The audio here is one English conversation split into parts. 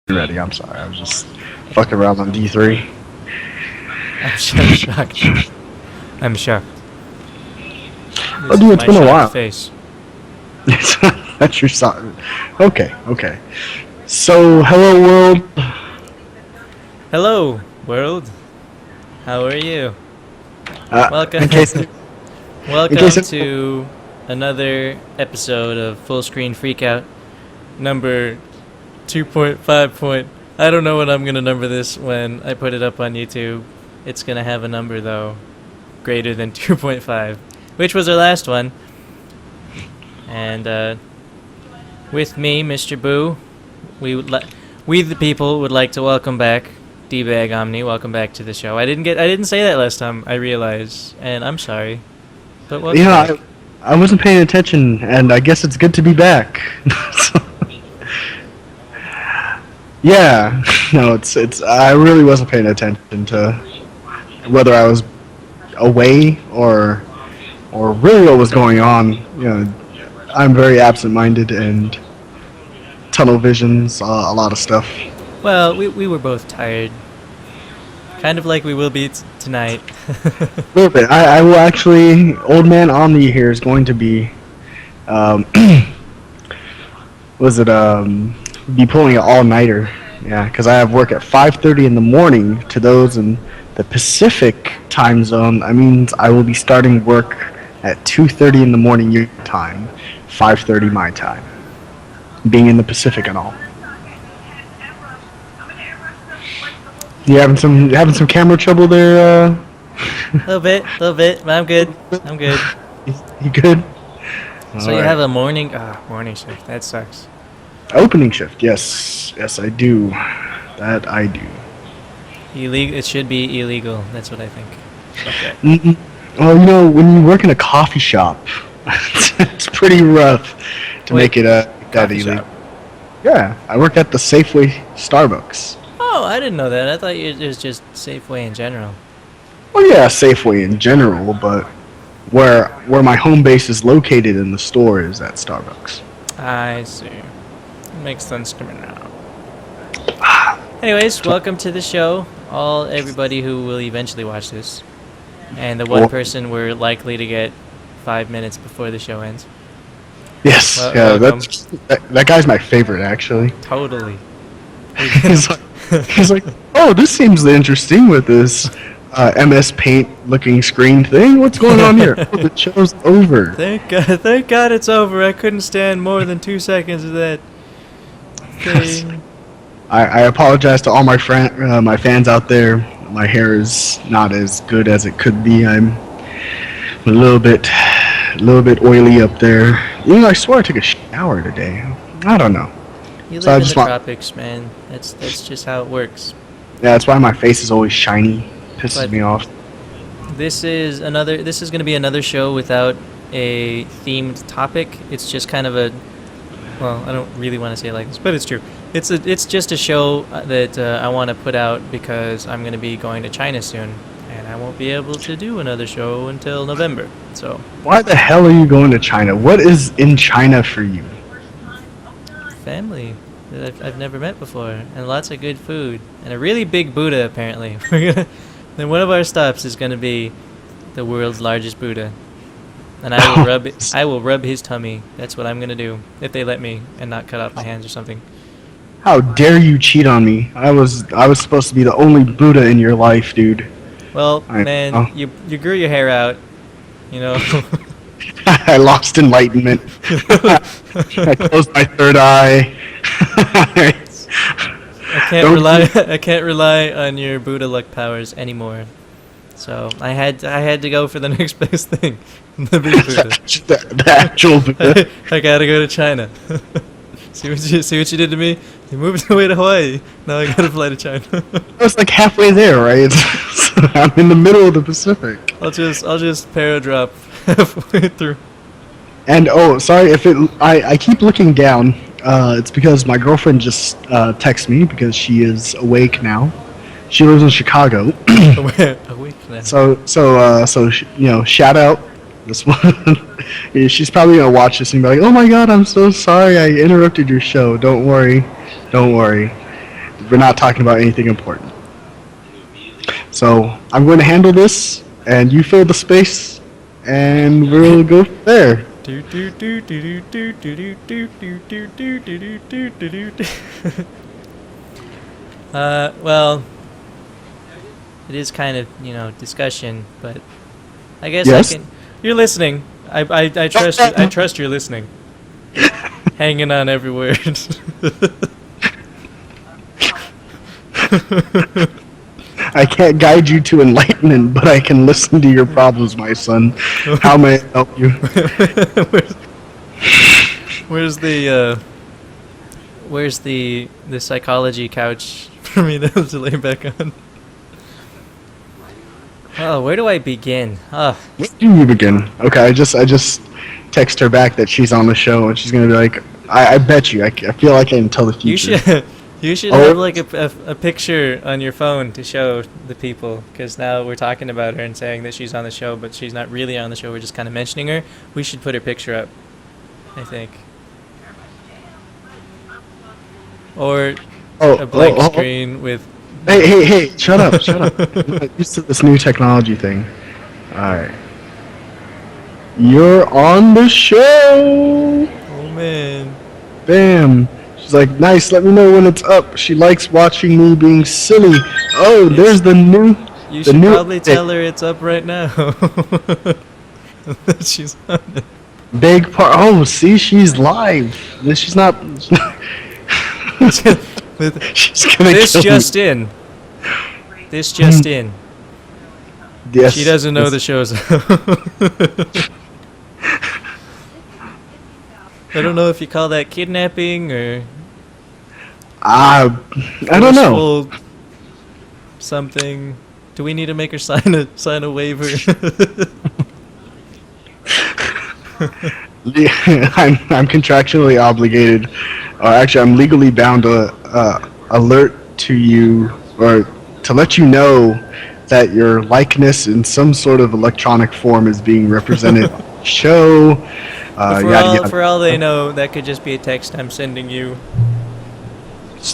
Ready, I'm sorry. I was just fucking around on D3. I'm shocked. I'm shocked. Oh, This dude, is it's my been a shocked while. face. That's your song. Okay, okay. So, hello world. Hello, world. How are you? Welcome. In case, in case, Welcome to another episode of Fullscreen Freakout, number 2.5 point. I don't know what I'm gonna number this when I put it up on YouTube. It's gonna have a number though, greater than 2.5, which was our last one. And with me, Mr. Boo, we the people would like to welcome back DBag Omni. Welcome back to the show. I didn't say that last time. I realized, and I'm sorry. But welcome back. I wasn't paying attention, and I guess it's good to be back. Yeah, no, it's. I really wasn't paying attention to whether I was away or really what was going on. You know, I'm very absent-minded and tunnel visions, a lot of stuff. Well, we were both tired. Kind of like we will be tonight. A little bit. I will actually. Old man Omni here is going to be. Was it be pulling an all-nighter? Yeah, because I have work at 5:30 in the morning. To those in the Pacific time zone, that means I will be starting work at 2:30 in the morning your time, 5:30 my time. Being in the Pacific and all. You having some camera trouble there? Little bit, but I'm good. I'm good. You good? So you have a morning shift. That sucks. Opening shift, yes, I do. That I do. Illegal. It should be illegal. That's what I think. Okay. Well, you know, when you work in a coffee shop, it's pretty rough to make it that illegal. Shop. Yeah, I work at the Safeway Starbucks. Oh, I didn't know that. I thought it was just Safeway in general. Well, yeah, Safeway in general, but where my home base is located in the store is at Starbucks. I see. Makes sense to me now. Anyways, welcome to the show, everybody who will eventually watch this, and the one person we're likely to get 5 minutes before the show ends. Yes, yeah, that guy's my favorite actually. Totally. He's like, oh, this seems interesting with this MS Paint looking screen thing. What's going on here? Oh, the show's over. Thank God it's over. I couldn't stand more than 2 seconds of that thing. I apologize to all my my fans out there. My hair is not as good as it could be. I'm a little bit oily up there. You know, I swear I took a shower today. I don't know. You live in the tropics, man. That's just how it works. Yeah, that's why my face is always shiny. Pisses me off. This is going to be another show without a themed topic. It's just kind of a, well, I don't really want to say it like this, but it's true. It's just a show that I want to put out because I'm going to be going to China soon, and I won't be able to do another show until November. So why the hell are you going to China? What is in China for you? Family that I've never met before, and lots of good food, and a really big Buddha apparently. Then one of our stops is going to be the world's largest Buddha, and I will rub his tummy. That's what I'm going to do if they let me, and not cut off my hands or something. How dare you cheat on me? I was supposed to be the only Buddha in your life, dude. Well, man, you grew your hair out, you know. I lost enlightenment. I closed my third eye. I can't rely on your Buddha luck powers anymore. So I had to go for the next best thing, the big Buddha. the actual Buddha. I gotta go to China. see what you did to me? You moved away to Hawaii. Now I gotta fly to China. I was like halfway there, right? I'm in the middle of the Pacific. I'll just paradrop halfway through. And oh, sorry if I keep looking down. It's because my girlfriend just texted me because she is awake now. She lives in Chicago. Awake now. So you know, shout out this one. She's probably gonna watch this and be like, "Oh my God, I'm so sorry I interrupted your show. Don't worry." We're not talking about anything important. So I'm going to handle this, and you fill the space, and we'll go from there. Well, it is kind of, discussion, but I guess Yes? I can. You're listening. I trust. I trust you're listening. Hanging on every word. I can't guide you to enlightenment, but I can listen to your problems, my son. How may I help you? where's the psychology couch for me to lay back on? Oh, where do I begin? Where do you begin? Okay, I just text her back that she's on the show, and she's gonna be like, I bet you, I feel like I can tell the You future. you should Oh. have like a picture on your phone to show the people, because now we're talking about her and saying that she's on the show, but she's not really on the show. We're just kind of mentioning her. We should put her picture up, I think, or a blank screen with. Hey, shut up, shut up. I'm not used to this new technology thing. Alright. You're on the show! Oh man. Bam. She's like, nice, let me know when it's up. She likes watching me being silly. Oh, there's the new... You the should new probably tell her it's up right now. She's on it. big part. Oh, see, she's live. She's not... she's gonna This kill just me. in. This just in. Yes, She doesn't know yes. the show's up. I don't know if you call that kidnapping or I don't know. forceful something. Do we need to make her sign a waiver? I'm contractually obligated, or actually, I'm legally bound to alert to you or to let you know that your likeness in some sort of electronic form is being represented on the show. For all they know, that could just be a text I'm sending you.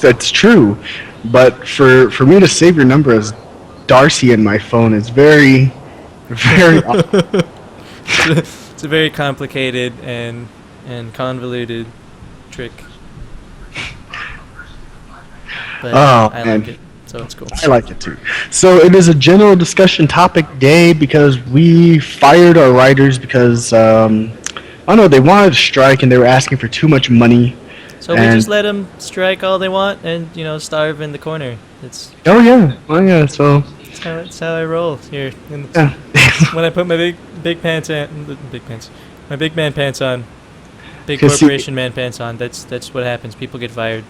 That's true, but for me to save your number as Darcy in my phone is very, very. It's a very complicated and convoluted trick. But Oh, I man. like it, so it's cool. I like it too. So it is a general discussion topic day because we fired our writers because I don't know, they wanted to strike and they were asking for too much money. So we And- just let them strike all they want and starve in the corner. Oh yeah, So That's how I roll here. yeah. When I put my big pants on, my big man pants on, big 'Cause see- corporation man pants on. That's what happens. People get fired.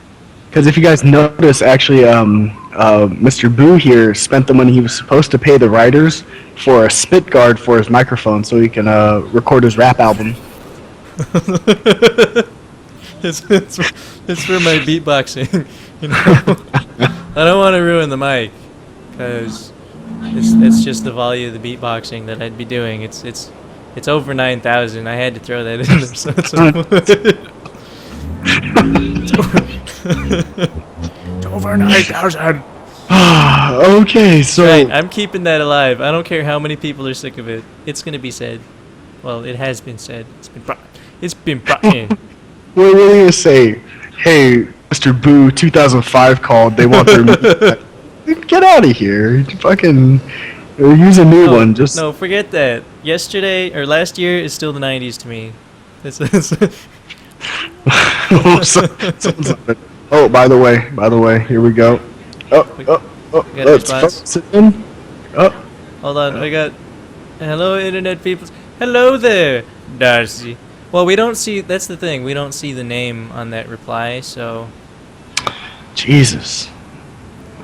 Because if you guys notice, actually, Mr. Boo here spent the money he was supposed to pay the writers for a spit guard for his microphone so he can record his rap album. it's for my beatboxing. I don't want to ruin the mic because it's just the volume of the beatboxing that I'd be doing. It's over 9,000. I had to throw that in there. So it's over 9,000. Okay, so Right, I'm keeping that alive. I don't care how many people are sick of it. It's gonna be said. Well, it has been said. It's been brought in. what are you gonna say? Hey, Mr. Boo, 2005 called. They want their get out of here. Fucking use a new one. Just No, forget that. Yesterday or last year is still the 90s to me. Oh, by the way, here we go. We got a Let's response? focus it in. Oh, Hold on, I got. Hello, internet people. Hello there, Darcy. Well, we don't see. That's the thing. We don't see the name on that reply, so. Jesus.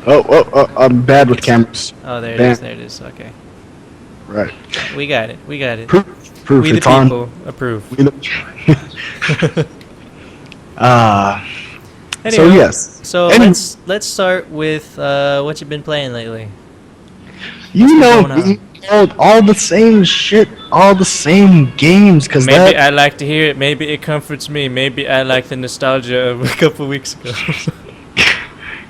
Oh, I'm bad with cameras. Oh, there it Bam. is. There it is. Okay. Right. We got it. Proof. We the It's on. people approve. We the- Anyway, So yes. So Any- let's start with what you've been playing lately. You know going on? me, all the same shit, all the same games, cause Maybe that I like to hear it. Maybe it comforts me. Maybe I like the nostalgia of a couple weeks ago.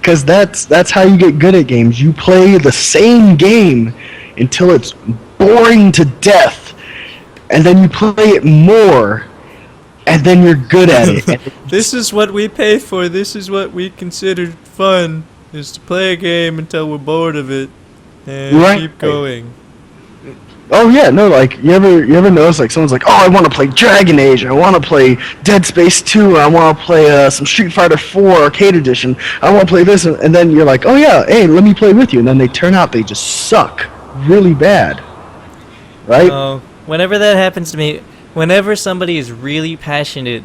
Because that's how you get good at games. You play the same game until it's boring to death, and then you play it more, and then you're good at it. This is what we pay for. This is what we consider fun, is to play a game until we're bored of it and keep going. Oh yeah, no, like you ever notice like someone's like, oh, I want to play Dragon Age, I want to play Dead Space 2, I want to play some Street Fighter 4 Arcade Edition, I want to play this, and then you're like, oh yeah, hey, let me play with you, and then they turn out they just suck really bad, right? Oh, whenever that happens to me, whenever somebody is really passionate,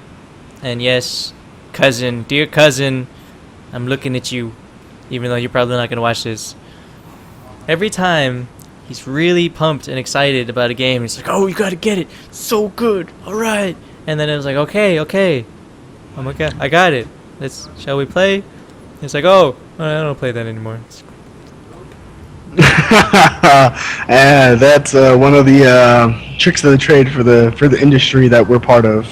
and yes, cousin, dear cousin, I'm looking at you, even though you're probably not gonna watch this. Every time he's really pumped and excited about a game, he's like, oh, you gotta get it, so good, alright. And then it was like, okay, I'm okay, I got it, shall we play? It's like, oh, I don't play that anymore. And that's one of the tricks of the trade for the industry that we're part of.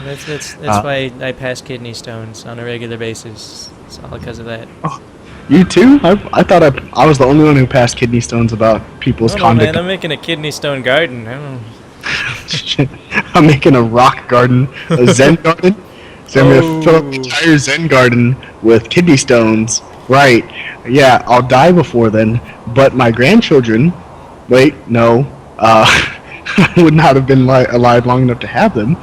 That's why I pass kidney stones on a regular basis. It's all because of that. Oh, you too? I thought I was the only one who passed kidney stones about people's conduct. Man, I'm making a kidney stone garden. I don't know. I'm making a rock garden, a Zen garden. So I'm gonna fill up the entire Zen garden with kidney stones. Right. Yeah, I'll die before then. But my grandchildren, wait, no, I would not have been alive long enough to have them.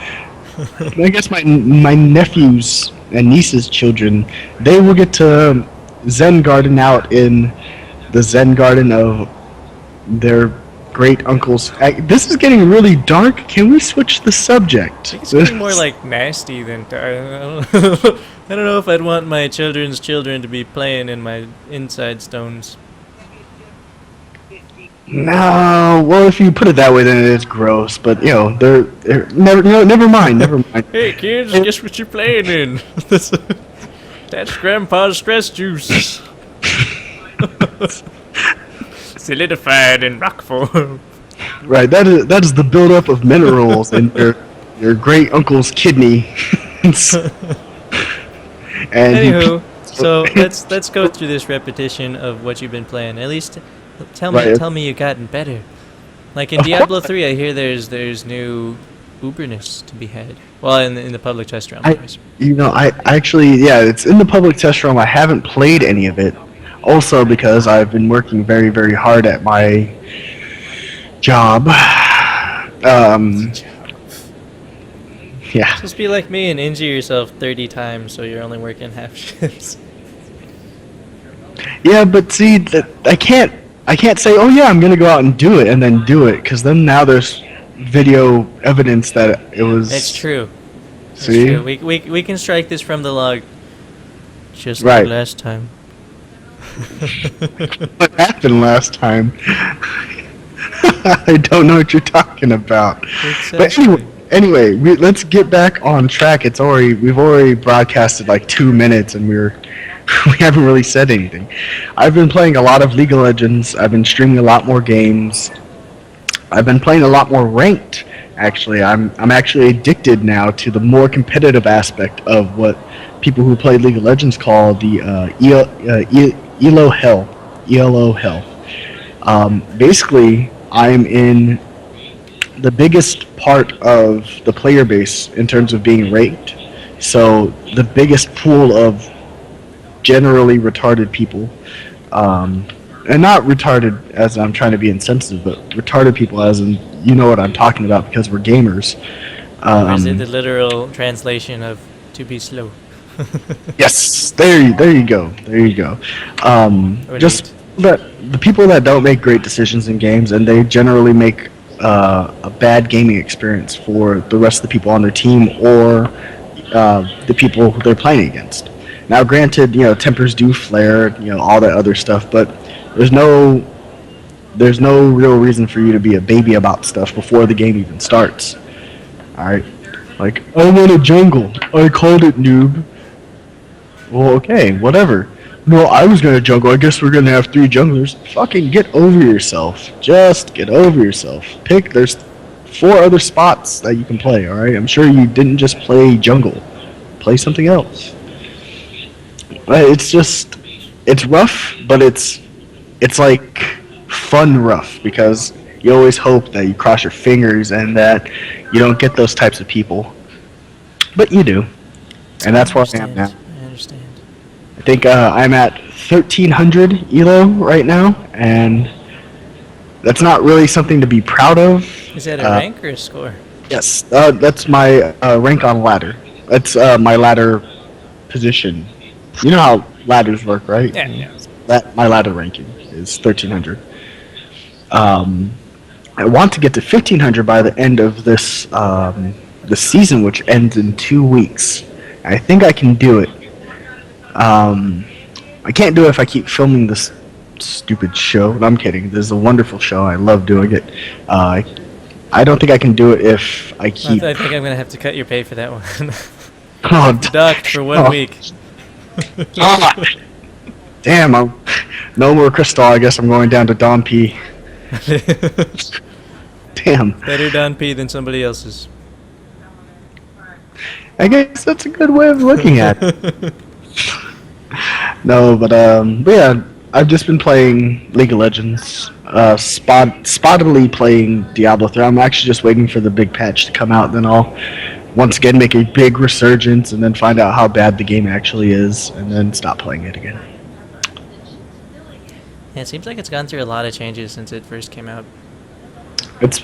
I guess my nephews and nieces' children, they will get to Zen garden out in the Zen garden of their great uncles. This is getting really dark. Can we switch the subject? It's getting more like nasty than I don't know if I'd want my children's children to be playing in my inside stones. No, well, if you put it that way, then it is gross. But you know, they're never mind. Hey kids, guess what you're playing in? That's Grandpa's stress juice. Solidified in rock form. Right, that is the buildup of minerals in your great uncle's kidney. And anywho, so let's go through this repetition of what you've been playing. At least tell me you've gotten better. Like in Diablo 3, I hear there's new uberness to be had. Well, in the public test realm. I actually, yeah, it's in the public test realm. I haven't played any of it. Also because I've been working very, very hard at my job. Yeah. Just be like me and injure yourself 30 times so you're only working half shifts. Yeah, but see, I can't say, oh yeah, I'm gonna go out and do it, and then do it, because then now there's video evidence that it was. It's true. See, it's true. We can strike this from the log. Just like last time. What happened last time? I don't know what you're talking about. Exactly. But anyway, let's get back on track. We've already broadcasted like 2 minutes, and we haven't really said anything. I've been playing a lot of League of Legends. I've been streaming a lot more games. I've been playing a lot more ranked. Actually, I'm actually addicted now to the more competitive aspect of what people who play League of Legends call the ELO hell. ELO hell. Basically, I'm in the biggest part of the player base in terms of being ranked. So the biggest pool of generally retarded people, and not retarded as I'm trying to be insensitive, but retarded people as in, you know what I'm talking about, because we're gamers. Or is it the literal translation of to be slow? Yes, there you go. Just the people that don't make great decisions in games, and they generally make a bad gaming experience for the rest of the people on their team or the people who they're playing against. Now, granted, tempers do flare, all that other stuff, but there's no real reason for you to be a baby about stuff before the game even starts. All right, like, I want a jungle. I called it, noob. Well, okay, whatever. No, I was gonna jungle. I guess we're gonna have 3 junglers. Fucking get over yourself. Just get over yourself. There's 4 other spots that you can play, alright? I'm sure you didn't just play jungle. Play something else. It's just, it's rough, but it's like fun rough because you always hope that you cross your fingers and that you don't get those types of people, but you do, and I that's where I am now. understand. I understand. I think I'm at 1300 elo right now, and that's not really something to be proud of. Is that a Uh, rank or a score? yes, that's my rank on ladder. That's my ladder position. You know how ladders work, right? Yeah, yeah. That my ladder ranking is 1300. Um, I want to get to 1500 by the end of this season, which ends in 2 weeks. I think I can do it. Um, I can't do it if I keep filming this stupid show. No, I'm kidding. This is a wonderful show. I love doing it. Uh, I don't think I can do it if I keep. I think I'm gonna have to cut your pay for that one. Oh, Docked for 1 oh, week. ah, damn! No more crystal. I guess I'm going down to Don P. Damn. Better Don P than somebody else's. I guess that's a good way of looking at it. No, but yeah, I've just been playing League of Legends. Spottedly playing Diablo 3. I'm actually just waiting for the big patch to come out. Then I'll once again make a big resurgence, and then find out how bad the game actually is, and then stop playing it again. Yeah, it seems like it's gone through a lot of changes since it first came out. It's.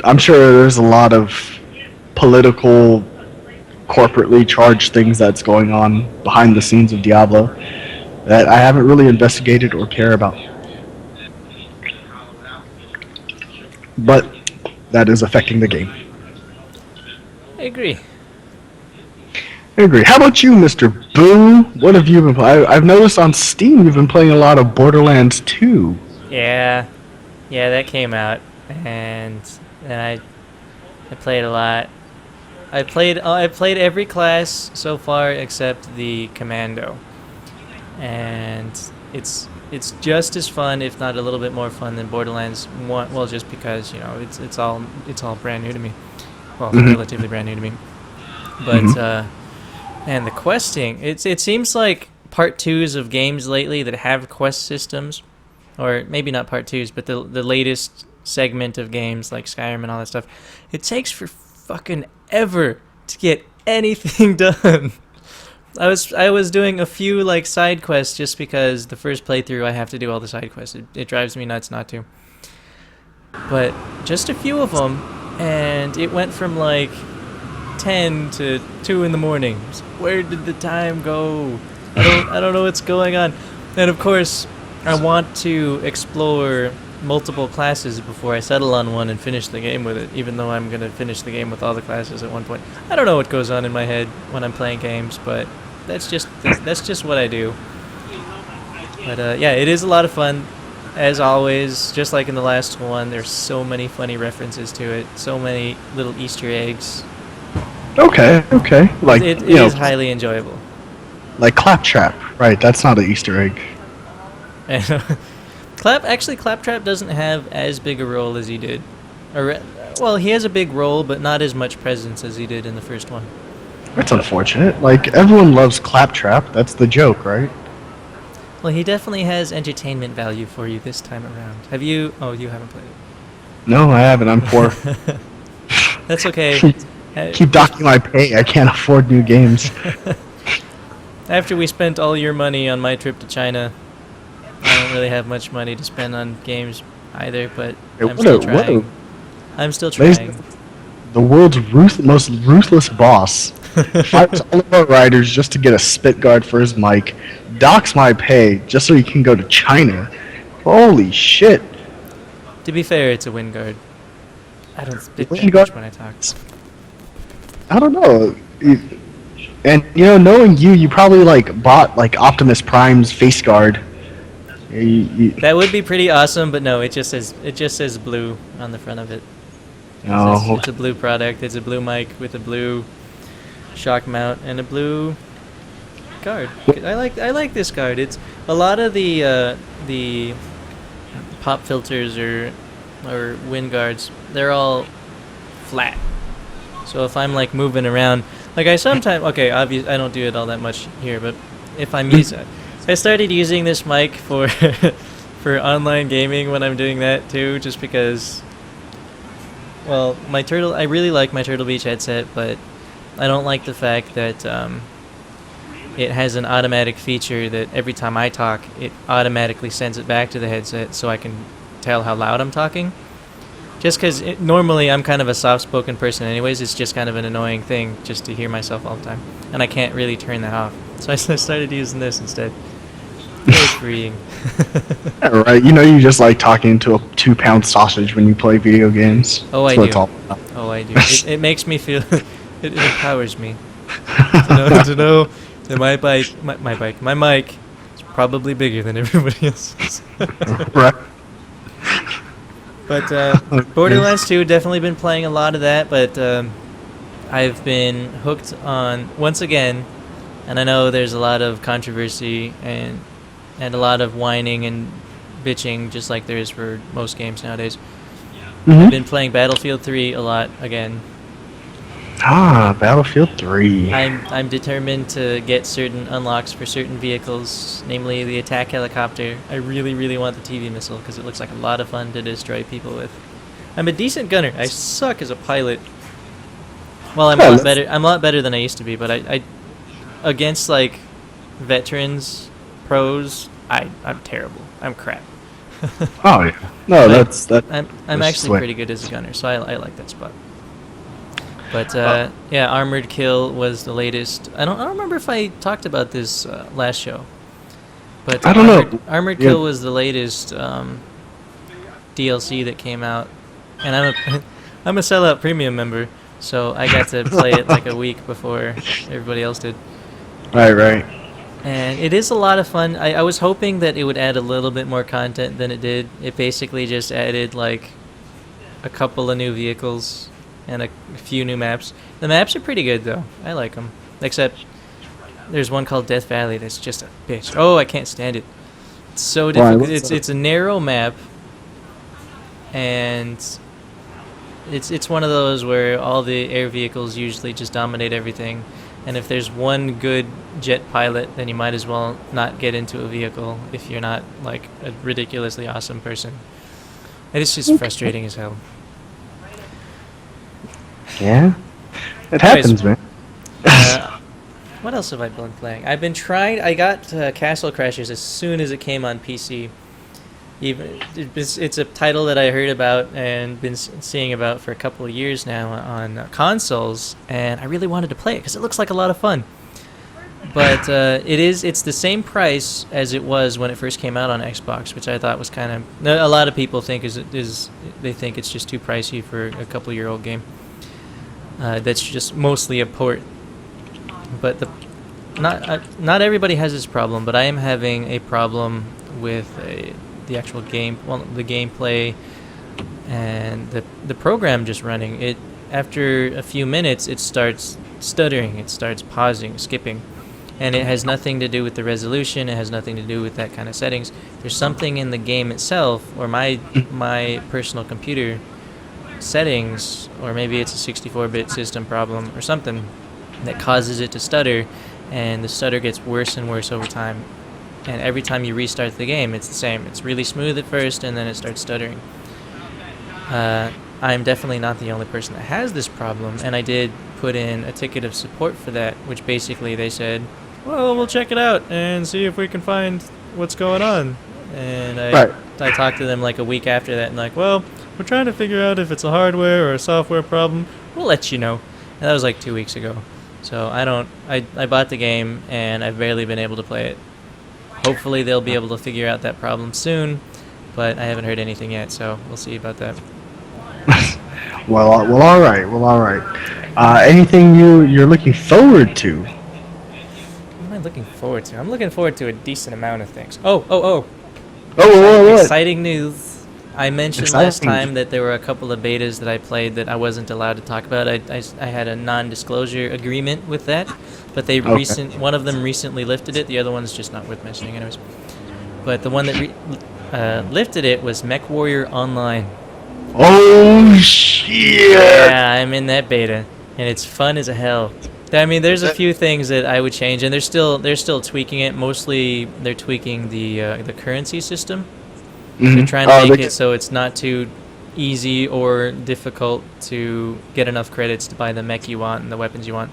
I'm sure there's a lot of political, corporately charged things that's going on behind the scenes of Diablo that I haven't really investigated or care about. But that is affecting the game. I agree. I agree. How about you, Mr. Boo? What have you been playing? I've noticed on Steam you've been playing a lot of Borderlands 2. Yeah, yeah, that came out, and I played a lot. I played every class so far except the commando, and it's just as fun, if not a little bit more fun than Borderlands 1. Well, just because it's all brand new to me. Well, relatively brand new to me. But and the questing, it seems like part twos of games lately that have quest systems, or maybe not part twos, but the latest segment of games like Skyrim and all that stuff, it takes for fucking ever to get anything done. I was doing a few like side quests just because the first playthrough I have to do all the side quests. It drives me nuts not to. But just a few of them, and it went from like 10 to 2 in the morning. Where did the time go? I don't know what's going on. And of course, I want to explore multiple classes before I settle on one and finish the game with it, even though I'm going to finish the game with all the classes at one point. I don't know what goes on in my head when I'm playing games, but that's just what I do. But yeah, it is a lot of fun. As always, just like in the last one, there's so many funny references to it, so many little Easter eggs. Okay. Like It is highly enjoyable. like Claptrap, right? That's not an Easter egg. Claptrap doesn't have as big a role as he did. Well, he has a big role, but not as much presence as he did in the first one. That's unfortunate. Like everyone loves Claptrap. That's the joke, right? Well, he definitely has entertainment value for you this time around. Have you? Oh, you haven't played it. No, I haven't. I'm poor. That's okay. Keep docking my pay. I can't afford new games. After we spent all your money on my trip to China, I don't really have much money to spend on games either, but I'm still trying. I'm still trying. The world's most ruthless boss fires all of our riders just to get a spit guard for his mic, docks my pay just so he can go to China. Holy shit. To be fair, it's a wind guard. I don't spit that Wind much guard? when I talk. I don't know. And knowing you probably like bought like Optimus Prime's face guard. That would be pretty awesome, but no, it just says blue on the front of it. No. It's a blue product. It's a blue mic with a blue shock mount and a blue guard. I like this guard. It's a lot of the pop filters or wind guards. They're all flat. So if I'm like moving around, like I sometimes, okay, obviously I don't do it all that much here, but if I'm using, I started using this mic for for online gaming when I'm doing that too, just because. Well, I really like my Turtle Beach headset, but I don't like the fact that it has an automatic feature that every time I talk, it automatically sends it back to the headset so I can tell how loud I'm talking. Just because normally I'm kind of a soft-spoken person anyways, it's just kind of an annoying thing just to hear myself all the time. And I can't really turn that off. So I started using this instead. Very freeing. Yeah, right. You just like talking to a 2-pound sausage when you play video games. Oh, That's I what do. it's all about. Oh, I do. It makes me feel... it empowers me. To know that my mic is probably bigger than everybody else's. Right. But Borderlands 2, definitely been playing a lot of that, but I've been hooked on, once again, and I know there's a lot of controversy and a lot of whining and bitching, just like there is for most games nowadays. I've been playing Battlefield 3 a lot again. Battlefield 3. I'm determined to get certain unlocks for certain vehicles, namely the attack helicopter. I really, really want the TV missile because it looks like a lot of fun to destroy people with. I'm a decent gunner. I suck as a pilot. Well, I'm a lot better. I'm a lot better than I used to be, but I against like veterans, pros, I'm terrible. I'm crap. Oh yeah. No, that's that. I'm actually pretty good as a gunner, so I like that spot. But yeah, Armored Kill was the latest. I don't remember if I talked about this last show. But I don't know. Armored Kill was the latest DLC that came out, and I'm a sellout premium member, so I got to play it like a week before everybody else did. Right. And it is a lot of fun. I was hoping that it would add a little bit more content than it did. It basically just added like a couple of new vehicles and a few new maps. The maps are pretty good though. I like them. Except there's one called Death Valley that's just a bitch. Oh, I can't stand it. It's so difficult. It's a narrow map, and it's one of those where all the air vehicles usually just dominate everything. And if there's one good jet pilot, then you might as well not get into a vehicle if you're not like a ridiculously awesome person. And it's just frustrating as hell. Yeah, it happens, man. What else have I been playing? I've been trying. I got Castle Crashers as soon as it came on PC. It's a title that I heard about and been seeing about for a couple of years now on consoles, and I really wanted to play it because it looks like a lot of fun. But it's the same price as it was when it first came out on Xbox, which I thought was kind of, a lot of people think they think it's just too pricey for a couple-year-old game. That's just mostly a port. But not everybody has this problem, but I am having a problem with the actual game, the gameplay, and the program just running. It after a few minutes, it starts stuttering, it starts pausing, skipping, and it has nothing to do with the resolution. It has nothing to do with that kind of settings. There's something in the game itself, or my personal computer settings, or maybe it's a 64-bit system problem or something that causes it to stutter, and the stutter gets worse and worse over time. And every time you restart the game, it's the same. It's really smooth at first, and then it starts stuttering. I'm definitely not the only person that has this problem, and I did put in a ticket of support for that, which basically they said, well, we'll check it out and see if we can find what's going on. And I talked to them like a week after that, and like, well, we're trying to figure out if it's a hardware or a software problem. We'll let you know. And that was like 2 weeks ago. So I bought the game, and I've barely been able to play it. Hopefully they'll be able to figure out that problem soon, but I haven't heard anything yet, so we'll see about that. Well, all right. Anything you're looking forward to? What am I looking forward to? I'm looking forward to a decent amount of things. Oh! What? Exciting news. I mentioned last time that there were a couple of betas that I played that I wasn't allowed to talk about. I had a non-disclosure agreement with that, but one of them recently lifted it. The other one's just not worth mentioning anyways. But the one that lifted it was MechWarrior Online. Oh shit! Yeah, I'm in that beta, and it's fun as a hell. I mean, there's a few things that I would change, and they're still tweaking it. Mostly, they're tweaking the currency system. They're trying to make it so it's not too easy or difficult to get enough credits to buy the mech you want and the weapons you want.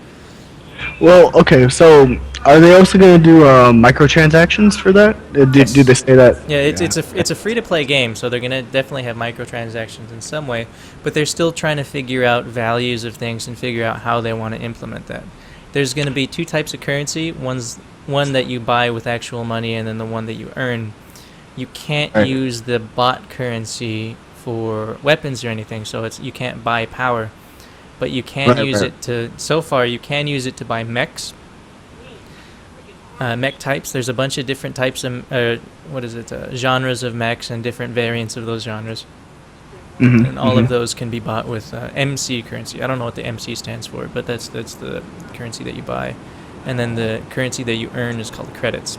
Well, okay, so are they also going to do microtransactions for that? Did they say that? Yeah, it's a free to play game, so they're gonna definitely have microtransactions in some way, but they're still trying to figure out values of things and figure out how they want to implement that. There's gonna be two types of currency. One that you buy with actual money, and then the one that you earn. You can't Right. use the bot currency for weapons or anything, so you can't buy power, but you can Right, use right. it to. So far, you can use it to buy mechs. Mech types. There's a bunch of different types of genres of mechs and different variants of those genres, and all of those can be bought with MC currency. I don't know what the MC stands for, but that's the currency that you buy, and then the currency that you earn is called credits.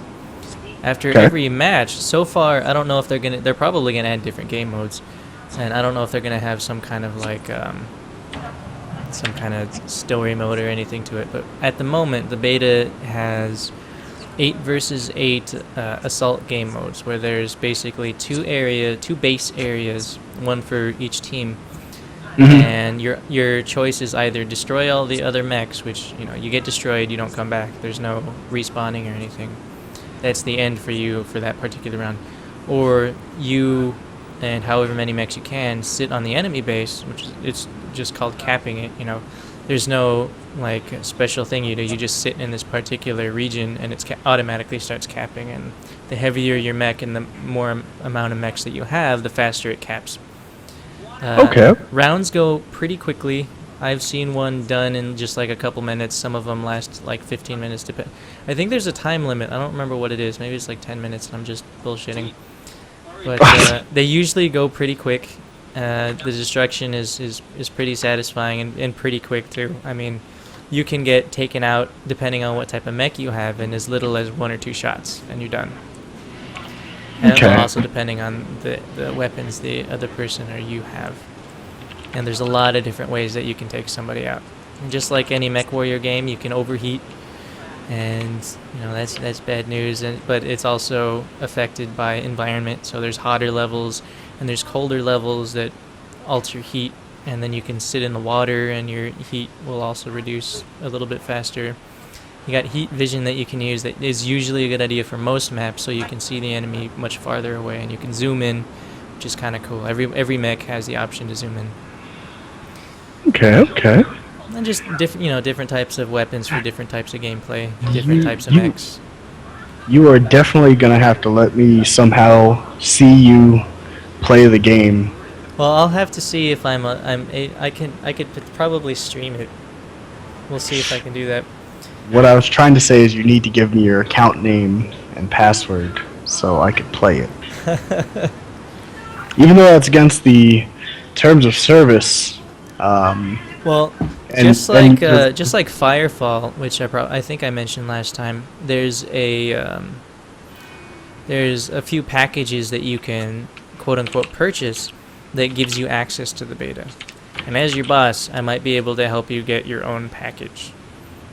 After Okay. every match, so far, I don't know if they're probably gonna add different game modes, and I don't know if they're gonna have some kind of some kind of story mode or anything to it. But at the moment, the beta has 8 versus 8 assault game modes, where there's basically two base areas, one for each team, and your choice is either destroy all the other mechs, which you get destroyed, you don't come back. There's no respawning or anything. That's the end for you for that particular round, or you and however many mechs you can sit on the enemy base, which it's just called capping it. There's no special thing you do. You just sit in this particular region, and it automatically starts capping. And the heavier your mech and the more amount of mechs that you have, the faster it caps. Okay. Rounds go pretty quickly. I've seen one done in just a couple minutes. Some of them last 15 minutes. I think there's a time limit. I don't remember what it is. Maybe it's 10 minutes, and I'm just bullshitting. But they usually go pretty quick. The destruction is pretty satisfying and pretty quick too. I mean, you can get taken out depending on what type of mech you have in as little as 1 or 2 shots, and you're done. And Okay. also depending on the weapons the other person or you have. And there's a lot of different ways that you can take somebody out. And just like any Mech Warrior game, you can overheat, and that's bad news. But it's also affected by environment. So there's hotter levels and there's colder levels that alter heat, and then you can sit in the water and your heat will also reduce a little bit faster. You got heat vision that you can use that is usually a good idea for most maps, so you can see the enemy much farther away, and you can zoom in, which is kind of cool. Every mech has the option to zoom in. Okay. And just different types of weapons for different types of gameplay, different types of mechs. You are definitely gonna have to let me somehow see you play the game. Well, I'll have to see if I could probably stream it. We'll see if I can do that. What I was trying to say is you need to give me your account name and password so I could play it. Even though that's against the terms of service. Well, And- just like and- Firefall, which I think I mentioned last time, there's a few packages that you can quote unquote purchase that gives you access to the beta. And as your boss, I might be able to help you get your own package.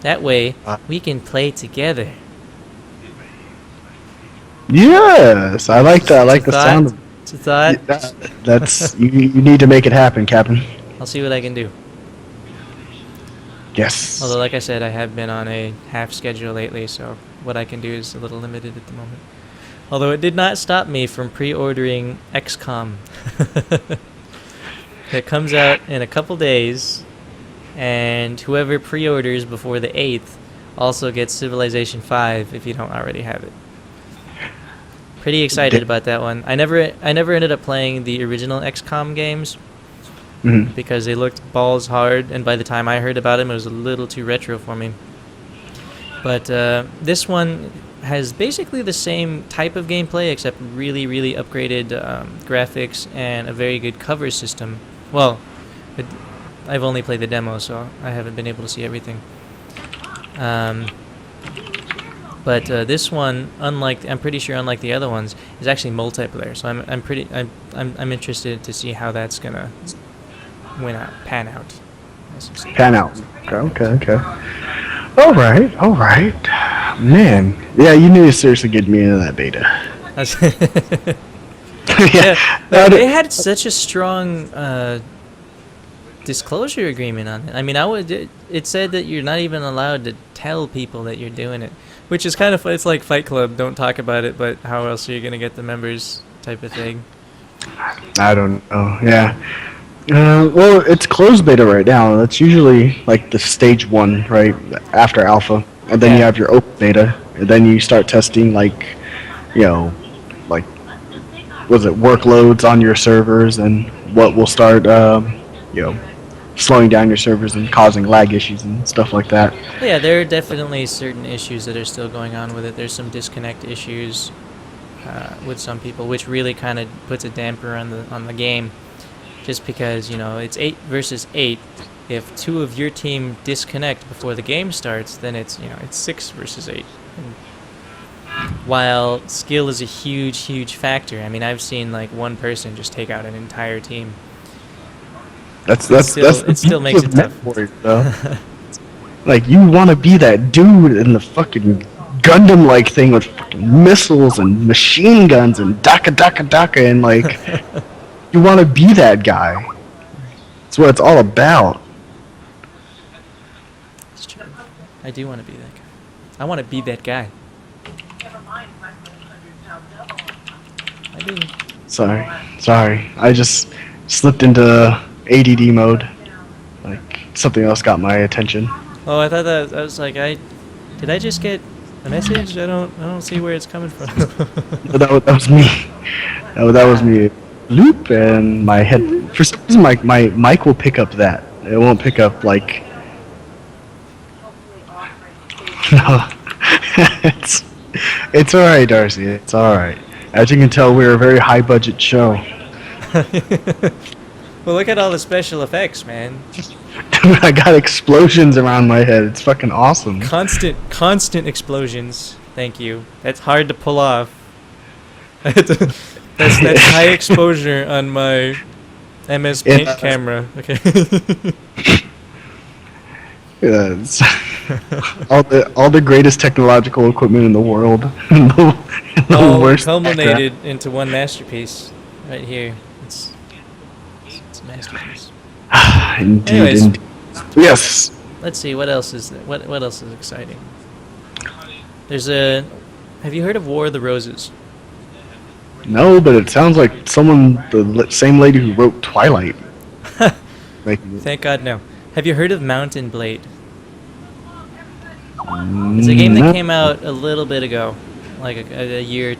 That way, we can play together. Yes, I like that. I like the Thought? sound of It's a thought. that's you need to make it happen, Captain. I'll see what I can do. Yes. Although, like I said, I have been on a half schedule lately, so what I can do is a little limited at the moment. Although it did not stop me from pre-ordering XCOM. It comes out in a couple days, and whoever pre-orders before the 8th also gets Civilization 5 if you don't already have it. Pretty excited about that one. I never ended up playing the original XCOM games because they looked balls hard, and by the time I heard about them, it was a little too retro for me. But this one has basically the same type of gameplay, except really, really upgraded graphics and a very good cover system. Well, I've only played the demo, so I haven't been able to see everything. But this one, I'm pretty sure unlike the other ones, is actually multiplayer. So I'm interested to see how that's gonna pan out. Pan out. Okay. All right, all right, man. Yeah, you need to seriously get me into that beta. Yeah, Yeah, they had such a strong disclosure agreement on it. I mean, it said that you're not even allowed to tell people that you're doing it, which is kind of, it's like Fight Club. Don't talk about it, but how else are you gonna get the members type of thing? I don't know. Yeah. Well, it's closed beta right now. That's usually like the stage one, right after alpha, and then you Yeah. have your open beta, and then you start testing like, you know, like was it workloads on your servers and what will start, you know, slowing down your servers and causing lag issues and stuff like that. Yeah, there are definitely certain issues that are still going on with it. There's some disconnect issues with some people, which really kind of puts a damper on the game. Just because, you know, it's 8 versus 8. If 2 of your team disconnect before the game starts, then it's, you know, it's 6 versus 8. And while skill is a huge factor, I mean, I've seen like one person just take out an entire team. It still makes it tough. For it, though. Like you want to be that dude in the fucking Gundam-like thing with fucking missiles and machine guns and daka and like. You want to be that guy. That's what it's all about. It's true. I do want to be that guy. I want to be that guy. I do. Sorry. I just slipped into ADD mode. Like something else got my attention. Oh, I thought that I was like, did I just get a message? I don't see where it's coming from. that was me. That was me. Loop and my head. For some reason, my mic will pick up that. It won't pick up like. No, it's all right, Darcy. It's all right. As you can tell, we're a very high budget show. Well, look at all the special effects, man. Dude, I got explosions around my head. It's fucking awesome. Constant explosions. Thank you. That's hard to pull off. That's high exposure on my MS Paint camera. Okay. Yes. all the greatest technological equipment in the world. All culminated into one masterpiece right here. It's a masterpiece. Indeed, Anyways, indeed. Yes. let's see what else is what else is exciting. Have you heard of War of the Roses? No, but it sounds like the same lady who wrote Twilight. Thank God, no. Have you heard of Mountain Blade? It's a game that came out a little bit ago, like a year,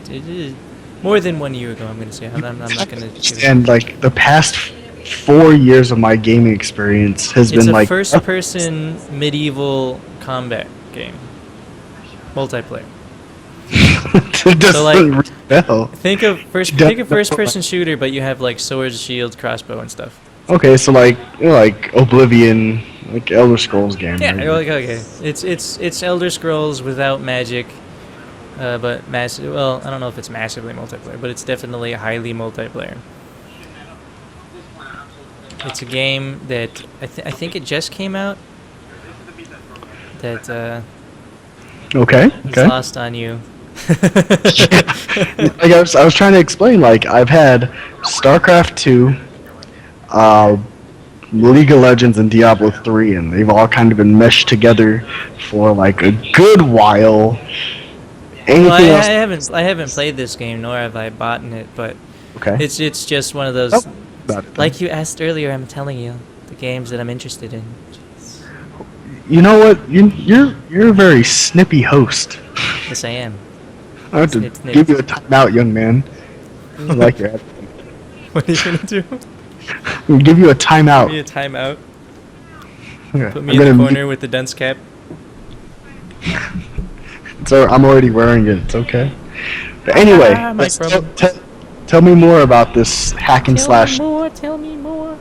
more than 1 year ago. I'm gonna say. I'm not gonna. And like the past 4 years of my gaming experience has been like. It's a first-person medieval combat game, multiplayer. So like, think of first-person shooter, but you have like swords, shields, crossbow, and stuff. Okay, so like Oblivion, like Elder Scrolls game. Yeah, right? okay. It's Elder Scrolls without magic, but massive. Well, I don't know if it's massively multiplayer, but it's definitely highly multiplayer. It's a game that I think it just came out. That is lost on you. Like I was trying to explain, like I've had StarCraft 2, League of Legends, and Diablo 3, and they've all kind of been meshed together for like a good while. I haven't played this game, nor have I bought in it, but it's just one of those. Like you asked earlier, I'm telling you the games that I'm interested in. You know what? You're a very snippy host. Yes, I am. I have to give you a timeout, young man. I like your attitude. What are you gonna do? I'm gonna give you a timeout. Give me a timeout. Okay. Put me in the corner with the dunce cap. So I'm already wearing it. It's okay. But anyway, tell me more about this hack and slash. Tell me more.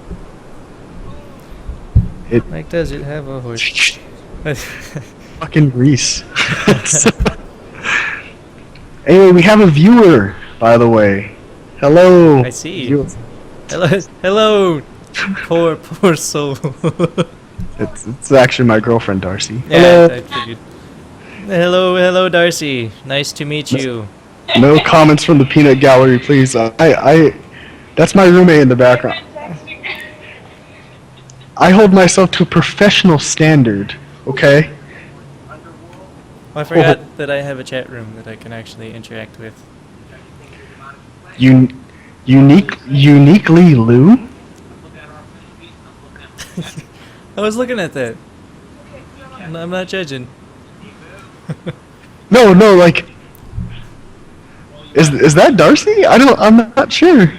Like, does it have a horse? Fucking Greece. Anyway, we have a viewer, by the way. Hello. I see. Hello. Poor soul. It's actually my girlfriend, Darcy. Yeah, Hello. I figured. Hello, Darcy. Nice to meet you. No comments from the peanut gallery, please. That's my roommate in the background. I hold myself to a professional standard. Okay. I forgot that I have a chat room that I can actually interact with. Uniquely Lou. I was looking at that. I'm not judging. No, like, is that Darcy? I'm not sure.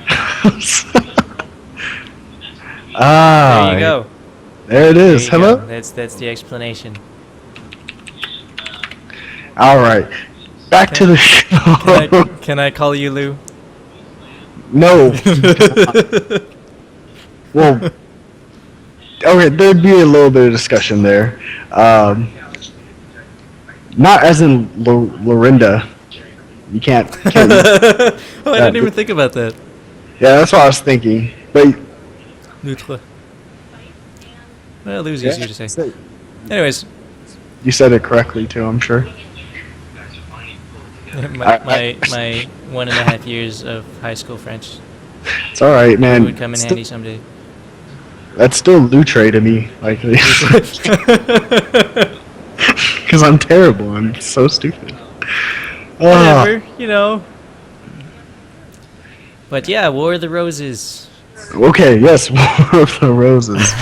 Ah, There you go. there it There is. you Hello. go. That's the explanation. All right, back to the show. Can I call you Lou? No. Well, okay, there'd be a little bit of discussion there. Not as in Lorinda. You can't. Oh, I didn't even think about that. Yeah, that's what I was thinking. But Loutre. Well, Lou's yeah, easier to say. Anyways, you said it correctly too, I'm sure. my 1.5 years of high school French It's all right, man. would come in handy someday. That's still Loutre to me, like, because I'm terrible. I'm so stupid. Whatever, you know. But yeah, War of the Roses. Okay, yes, War of the Roses.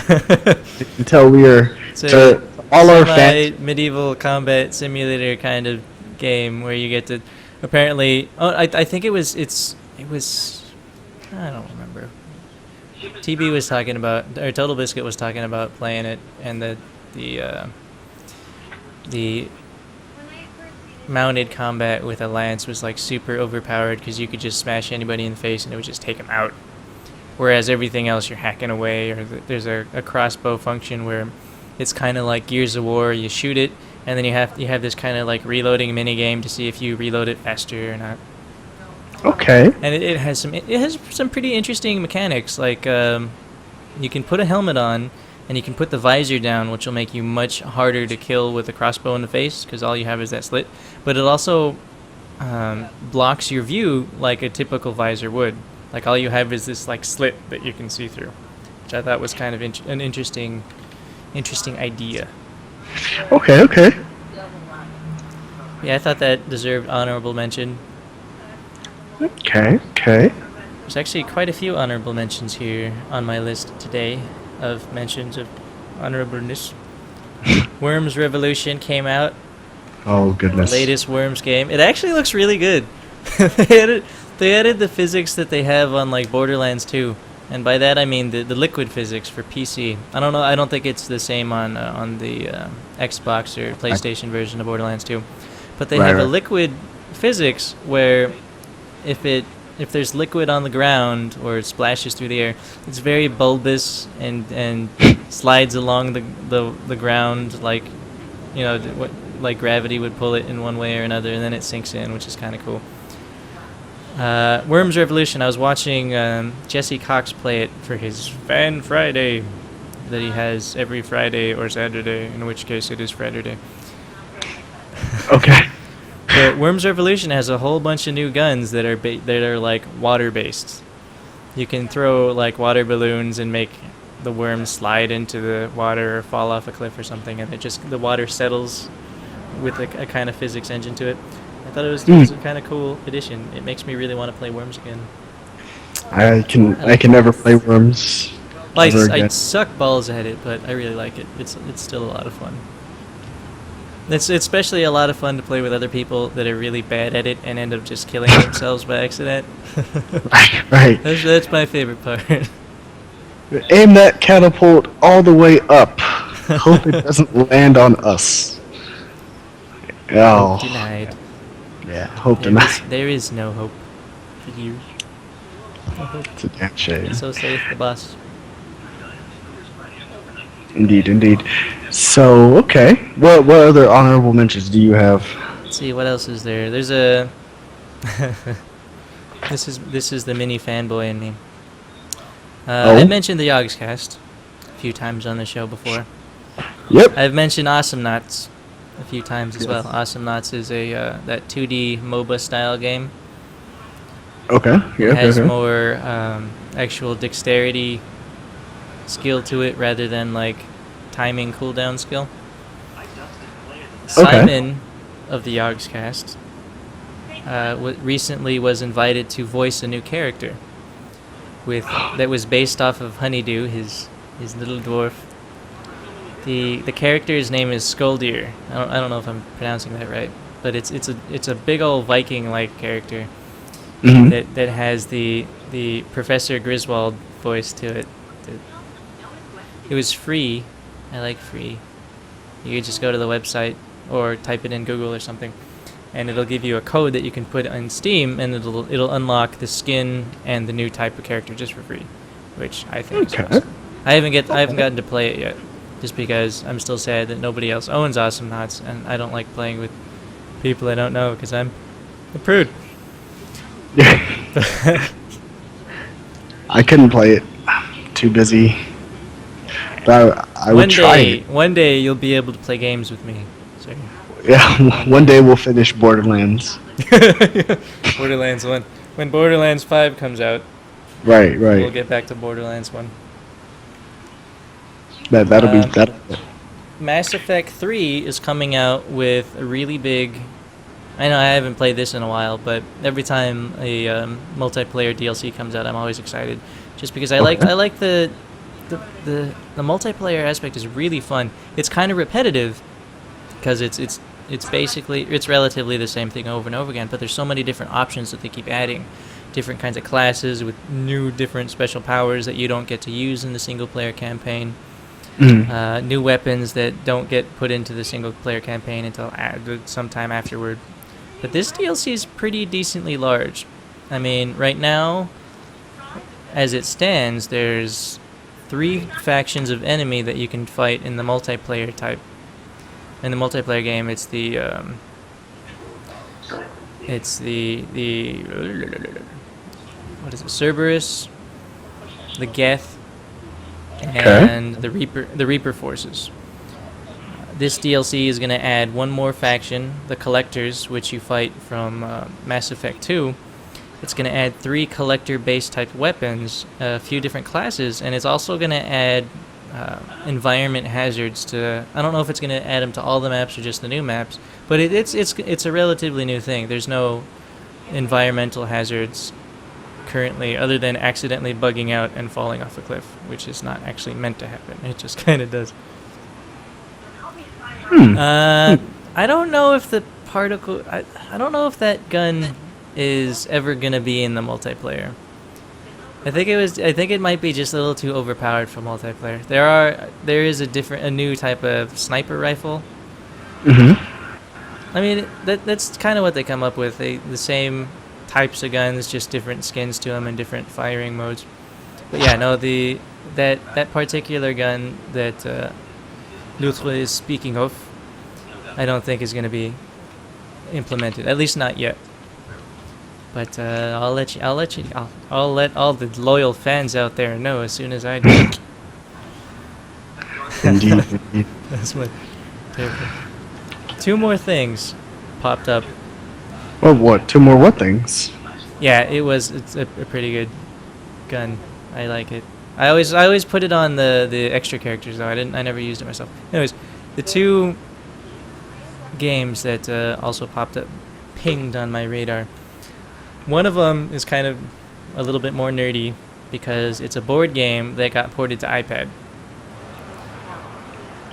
Until we are to all our fans. Medieval combat simulator kind of game where you get to apparently. Oh, I think it was. It was. I don't remember. TB was talking about, or Total Biscuit was talking about playing it, and the mounted combat with a lance was like super overpowered because you could just smash anybody in the face and it would just take them out. Whereas everything else you're hacking away, or there's a crossbow function where it's kind of like Gears of War. You shoot it, and then you have this kind of like reloading mini game to see if you reload it faster or not. Okay. And it has some pretty interesting mechanics. Like you can put a helmet on, and you can put the visor down, which will make you much harder to kill with a crossbow in the face because all you have is that slit. But it also blocks your view like a typical visor would. Like all you have is this like slit that you can see through, which I thought was kind of an interesting idea. Okay. Yeah, I thought that deserved honorable mention. Okay. There's actually quite a few honorable mentions here on my list today of mentions of honorableness. Worms Revolution came out. Oh goodness. The latest Worms game. It actually looks really good. They added the physics that they have on like Borderlands 2, and by that I mean the liquid physics for PC. I don't know. I don't think it's the same on the Xbox or PlayStation version of Borderlands 2, but they have a liquid physics where if there's liquid on the ground or it splashes through the air, it's very bulbous and slides along the ground like, you know, like gravity would pull it in one way or another, and then it sinks in, which is kind of cool. Worms Revolution, I was watching Jesse Cox play it for his Fan Friday that he has every Friday or Saturday, in which case it is Friday. Okay. But Worms Revolution has a whole bunch of new guns that are like water based. You can throw like water balloons and make the worms slide into the water or fall off a cliff or something, and the water settles with a kind of physics engine to it. I thought it was a kind of cool addition. It makes me really want to play Worms again. I can never play Worms. I suck balls at it, but I really like it. It's still a lot of fun. It's especially a lot of fun to play with other people that are really bad at it and end up just killing themselves by accident. Right. That's my favorite part. Aim that catapult all the way up. Hope it doesn't land on us. Oh. Hope denied. Yeah, hope denied. There is no hope for you. It's a damn shame. So saith the boss. Indeed. So, okay. What other honorable mentions do you have? Let's see, what else is there? There's a... This is the mini fanboy in me. I mentioned the Yogscast a few times on the show before. Yep. I've mentioned Awesome Knots a few times as well. Awesome Knots is a that 2D MOBA style game. Okay. It Yeah. Okay. has Okay. more actual dexterity skill to it rather than like timing cooldown skill. Okay. Simon of the Yogscast recently was invited to voice a new character that was based off of Honeydew, his little dwarf. The character's name is Skoldir. I don't know if I'm pronouncing that right, but it's a big old Viking like character Hmm. that has the Professor Griswold voice to it. It was free. I like free. You could just go to the website or type it in Google or something, and it'll give you a code that you can put on Steam, and it'll unlock the skin and the new type of character just for free, which I think is Okay. awesome. I haven't gotten to play it yet, just because I'm still sad that nobody else owns Awesome Knots, and I don't like playing with people I don't know because I'm a prude. I couldn't play it. Too busy. But I would try it. One day you'll be able to play games with me. So. Yeah. One day we'll finish Borderlands. Borderlands 1. When Borderlands 5 comes out, Right. Right. we'll get back to Borderlands 1. That'll be Um, that. Mass Effect 3 is coming out with a really big... I know I haven't played this in a while, but every time a multiplayer DLC comes out, I'm always excited. Just because I like the multiplayer aspect is really fun. It's kind of repetitive because it's relatively the same thing over and over again, but there's so many different options that they keep adding. Different kinds of classes with new different special powers that you don't get to use in the single player campaign. New weapons that don't get put into the single player campaign until sometime afterward. But this DLC is pretty decently large. I mean, right now, as it stands, there's 3 factions of enemy that you can fight in the multiplayer type. In the multiplayer game, it's the what is it? Cerberus, the Geth, and the Reaper forces. This DLC is going to add one more faction, the Collectors, which you fight from Mass Effect 2. It's going to add 3 collector-based type weapons, a few different classes, and it's also going to add environment hazards to... I don't know if it's going to add them to all the maps or just the new maps, but it's a relatively new thing. There's no environmental hazards currently other than accidentally bugging out and falling off a cliff, which is not actually meant to happen. It just kind of does. I don't know if the particle... I don't know if that gun is ever gonna be in the multiplayer. I think it might be just a little too overpowered for multiplayer. There is a new type of sniper rifle. I mean, that's kind of what they come up with. The same types of guns, just different skins to them and different firing modes. But yeah, no, that particular gun that Loutre is speaking of, I don't think is going to be implemented. At least not yet. But I'll let all the loyal fans out there know as soon as I do. Indeed. That's what. 2 more things popped up. Well, what? 2 more what things? Yeah, it's a pretty good gun. I like it. I always put it on the extra characters though. I never used it myself. Anyways, the 2 games that also popped up, pinged on my radar. One of them is kind of a little bit more nerdy because it's a board game that got ported to iPad.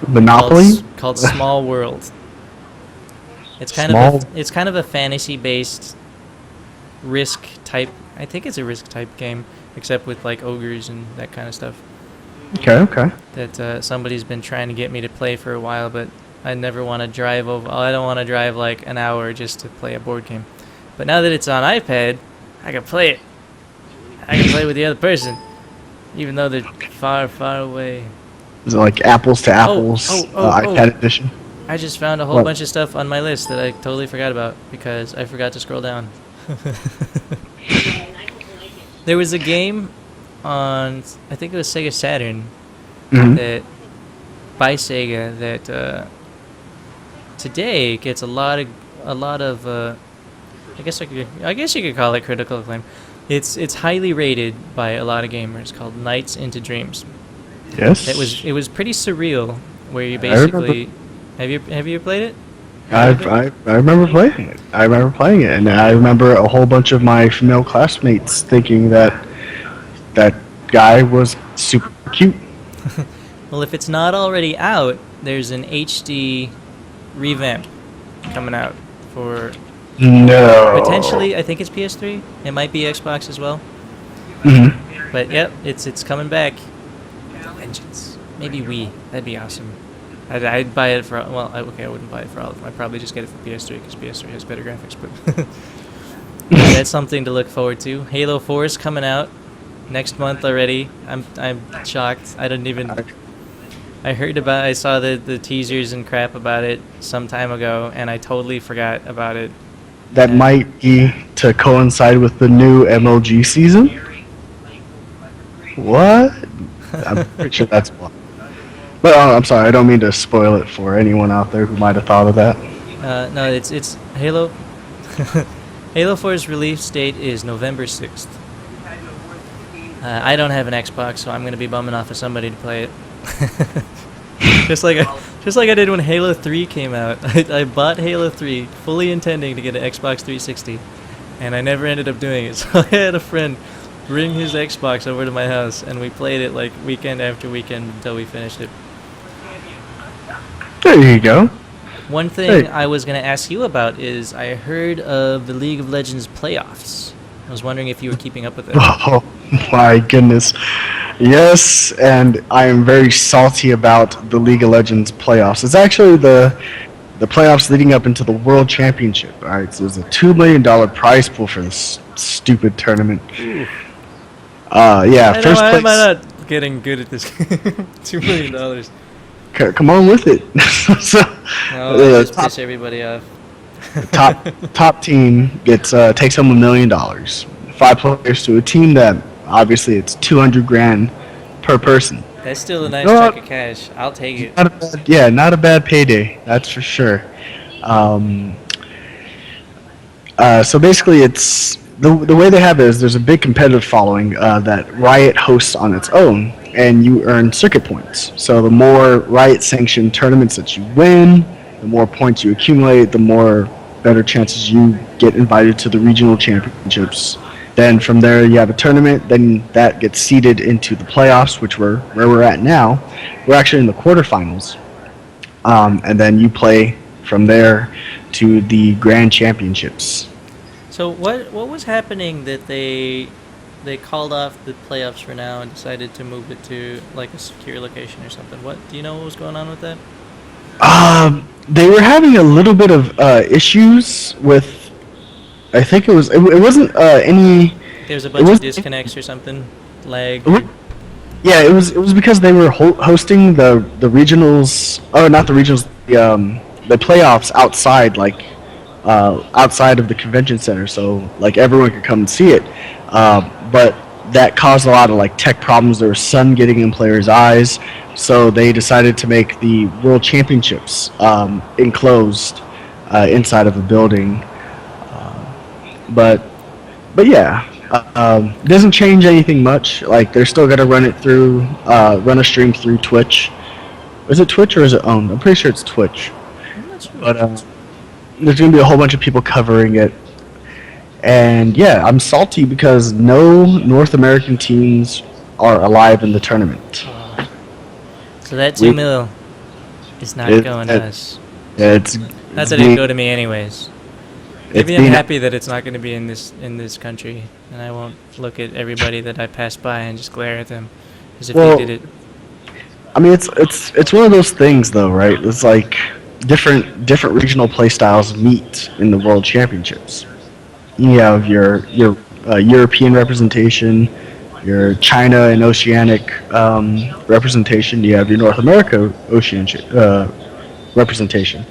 Monopoly? Called Small World. It's kind of a fantasy-based risk type. I think it's a risk type game, except with like ogres and that kind of stuff. Okay. That somebody's been trying to get me to play for a while, but I never want to drive over. I don't want to drive like an hour just to play a board game. But now that it's on iPad, I can play it. I can play with the other person, even though they're far, far away. Is it like apples to apples iPad edition? I just found a whole bunch of stuff on my list that I totally forgot about because I forgot to scroll down. There was a game on, I think it was Sega Saturn, that by Sega that today gets a lot of I guess you could call it critical acclaim. It's highly rated by a lot of gamers, called Nights into Dreams. Yes. It was pretty surreal, where you I remember. basically have you played it? I remember playing it. I remember playing it, and I remember a whole bunch of my female classmates thinking that that guy was super cute. Well, if it's not already out, there's an HD revamp coming out for No. potentially. I think it's PS3. It might be Xbox as well. Mhm. But yep, it's coming back. Vengeance. Maybe Wii. That'd be awesome. I'd buy it for, well, okay, I wouldn't buy it for all of them. I'd probably just get it for PS3 because PS3 has better graphics. But that's something to look forward to. Halo 4 is coming out next month already. I'm shocked. I didn't even. I saw the teasers and crap about it some time ago, and I totally forgot about it. That might be to coincide with the new MLG season. What? I'm pretty sure that's what. But I'm sorry, I don't mean to spoil it for anyone out there who might have thought of that. No, it's Halo. Halo 4's release date is November 6th. I don't have an Xbox, so I'm gonna be bumming off of somebody to play it. just like I did when Halo 3 came out. I bought Halo 3 fully intending to get an Xbox 360, and I never ended up doing it. So I had a friend bring his Xbox over to my house, and we played it like weekend after weekend until we finished it. There you go. One thing I was going to ask you about is I heard of the League of Legends playoffs. I was wondering if you were keeping up with it. Oh my goodness. Yes, and I am very salty about the League of Legends playoffs. It's actually the playoffs leading up into the World Championship. All right, so there's a $2 million prize pool for this stupid tournament. Yeah, first Why place. am I not getting good at this? $2 million. Come on with it. So, No, just piss everybody off. top team gets takes home $1 million. 5 players to a team that obviously it's $200,000 per person. That's still a nice chunk of cash. I'll take it. Not a bad payday. That's for sure. So basically, it's the way they have it is there's a big competitive following that Riot hosts on its own, and you earn circuit points. So the more Riot-sanctioned tournaments that you win, the more points you accumulate, the more better chances you get invited to the regional championships. Then from there you have a tournament, then that gets seeded into the playoffs, which where we're at now. We're actually in the quarterfinals. And then you play from there to the grand championships. So what was happening that they called off the playoffs for now and decided to move it to like a secure location or something? What do you know what was going on with that? They were having a little bit of issues with. I think it wasn't any. There was a bunch of disconnects or something, lag. Yeah, it was because they were hosting the regionals. Oh, not the regionals. The playoffs outside, like outside of the convention center, so like everyone could come and see it. But that caused a lot of like tech problems. There was sun getting in players' eyes, so they decided to make the World Championships enclosed inside of a building. But yeah, it doesn't change anything much. Like they're still gonna run it through, run a stream through Twitch. Is it Twitch or is it owned? I'm pretty sure it's Twitch. I'm not sure. But there's gonna be a whole bunch of people covering it. And yeah, I'm salty because no North American teams are alive in the tournament. So that $2 million is not going to us. Not that it didn't go to me anyways. Maybe I'm happy that it's not going to be in this country, and I won't look at everybody that I pass by and just glare at them as if they did it. I mean, it's one of those things, though, right? It's like different regional play styles meet in the World Championships. You have your European representation, your China and Oceanic representation. You have your North America representation.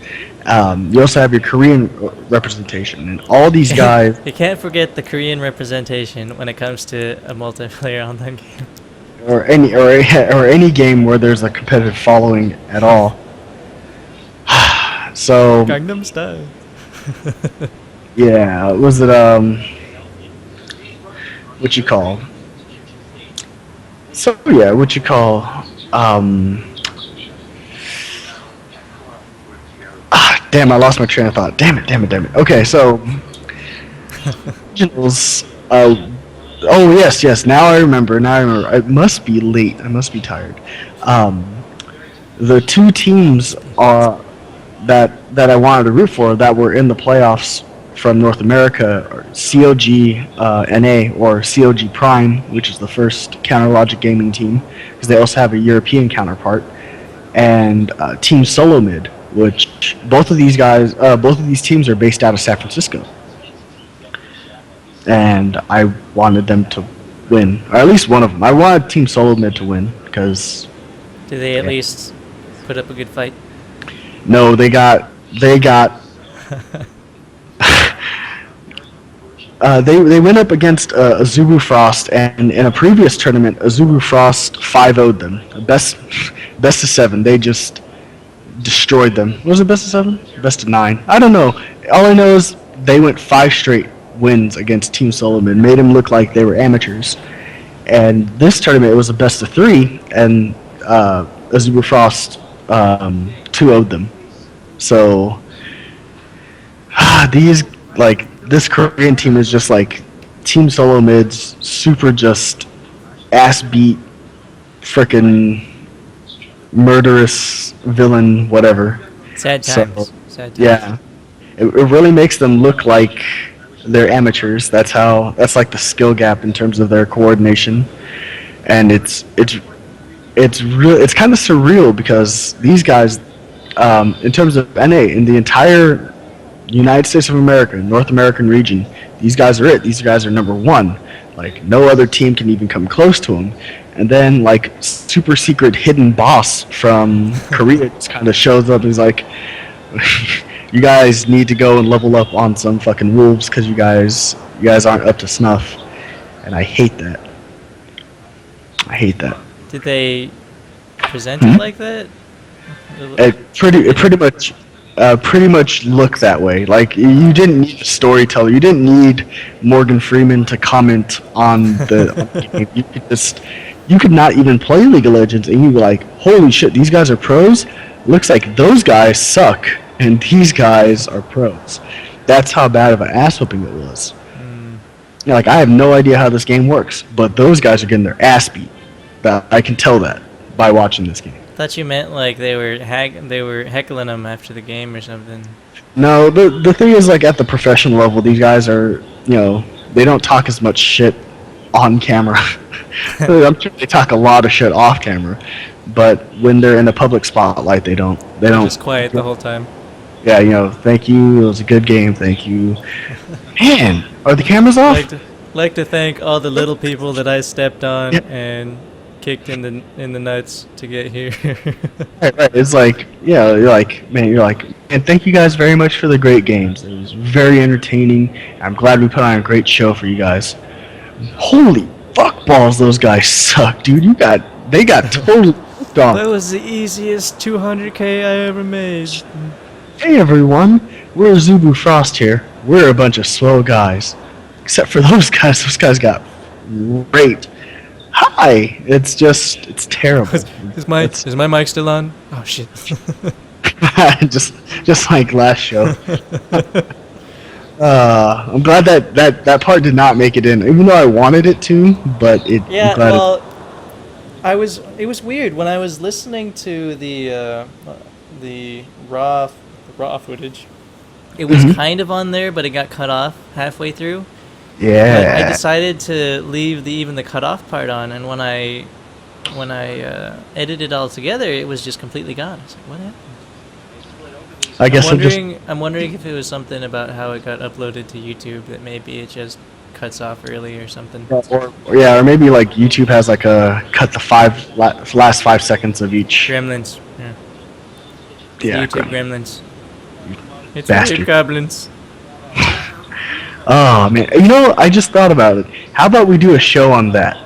You also have your Korean representation, and all these guys. You can't forget the Korean representation when it comes to a multiplayer online game. or any game where there's a competitive following at all. So Gangnam Style. yeah, was it what you call? So yeah, what you call? Damn, I lost my train of thought. Damn it. Okay, so regionals. Oh yes. Now I remember. I must be late. I must be tired. The two teams that I wanted to root for that were in the playoffs from North America are COG NA or COG Prime, which is the first Counter Logic gaming team, because they also have a European counterpart, and Team Solo Mid, which both of these teams are based out of San Francisco, and I wanted them to win, or at least one of them. I wanted Team Solo Mid to win because Did they at least put up a good fight? no, they got they went up against Azubu Frost, and in a previous tournament, Azubu Frost 5-0'd them. Best of 7. They just destroyed them. Was it best of 7? Best of 9. I don't know. All I know is they went 5 straight wins against Team Solomon, made them look like they were amateurs. And this tournament, it was a best of 3, and Azubu Frost 2-0'd them. So this Korean team is just like Team Solo Mid's super just ass beat frickin' murderous villain whatever. Sad times. Sad times. Yeah. It really makes them look like they're amateurs. That's like the skill gap in terms of their coordination. And it's kind of surreal because these guys in terms of NA in the entire United States of America, North American region, these guys are it. These guys are number 1. Like, no other team can even come close to them. And then, like, super secret hidden boss from Korea just kind of shows up and he's like, you guys need to go and level up on some fucking wolves because you guys aren't up to snuff. And I hate that. Did they present it like that? It pretty much looked that way. Like, you didn't need a storyteller. You didn't need Morgan Freeman to comment on the game. You could not even play League of Legends, and you'd be like, holy shit, these guys are pros? Looks like those guys suck, and these guys are pros. That's how bad of an ass whooping it was. Like, I have no idea how this game works, but those guys are getting their ass beat. I can tell that by watching this game. Thought you meant like they were heckling them after the game or something. No, the thing is, like, at the professional level, these guys are, they don't talk as much shit on camera. I'm sure they talk a lot of shit off camera, but when they're in the public spotlight, they don't. They're just quiet the whole time. Yeah, thank you. It was a good game. Thank you. Man, are the cameras off? Like to thank all the little people that I stepped on and kicked in the nuts to get here. Right. It's like, you're like, and thank you guys very much for the great games. It was very entertaining. I'm glad we put on a great show for you guys. Holy fuck balls, those guys suck, dude. They got totally fucked off. That was the easiest 200k I ever made. Hey everyone, we're Zubu Frost here. We're a bunch of swell guys. Except for those guys. Those guys got raped. Hi! It's terrible. Is my mic still on? Oh shit. just like last show. I'm glad that part did not make it in, even though I wanted it to, but it. Yeah, well, it was weird when I was listening to the raw footage. It was kind of on there, but it got cut off halfway through. Yeah. But I decided to leave even the cut off part on, and when I edited it all together, it was just completely gone. I was like, what happened? I guess I'm wondering if it was something about how it got uploaded to YouTube that maybe it just cuts off early or something. Or maybe like YouTube has like a cut the last 5 seconds of each. Gremlins. Yeah. Yeah. YouTube Gremlins. It's Bastard. goblins. Oh man, I just thought about it. How about we do a show on that?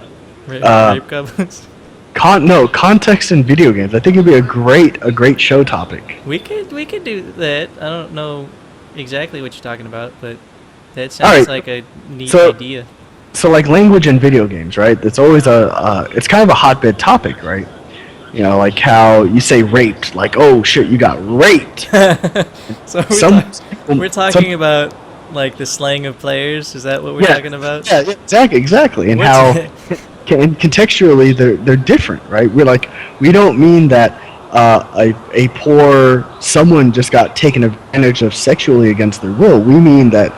Rape goblins. Context in video games. I think it'd be a great show topic. We could do that. I don't know exactly what you're talking about, but that All sounds right. like a neat So- idea. So like language in video games, right? It's always it's kind of a hotbed topic, right? You know, like how you say raped, like, oh shit, you got raped. So we're talking about like the slang of players. Is that what we're talking about? Yeah, exactly. And What's how it? and contextually they're different, right? We don't mean that a poor someone just got taken advantage of sexually against their will. We mean that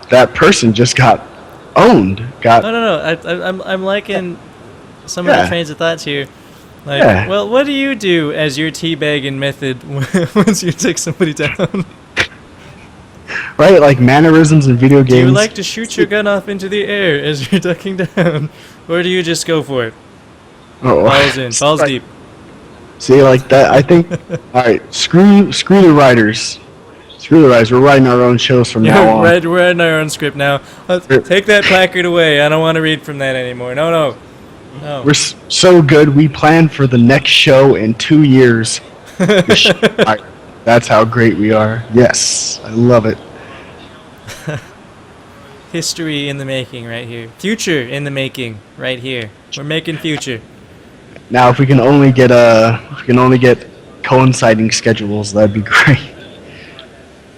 that person just got owned. No. I'm liking some of the trains of thoughts here. Like, well, what do you do as your teabagging method once you take somebody down? Right, like mannerisms in video games. Do you like to shoot your gun off into the air as you're ducking down, or do you just go for it? Balls in, balls deep. See, like that. I think. All right, screw the writers. Screw the writers. We're writing our own shows from now on. We're writing our own script now. Take that placard away. I don't want to read from that anymore. No. We're so good. We plan for the next show in 2 years. That's how great we are. Yes, I love it. History in the making right here. Future in the making right here. We're making future. Now, if we can only get coinciding schedules, that'd be great.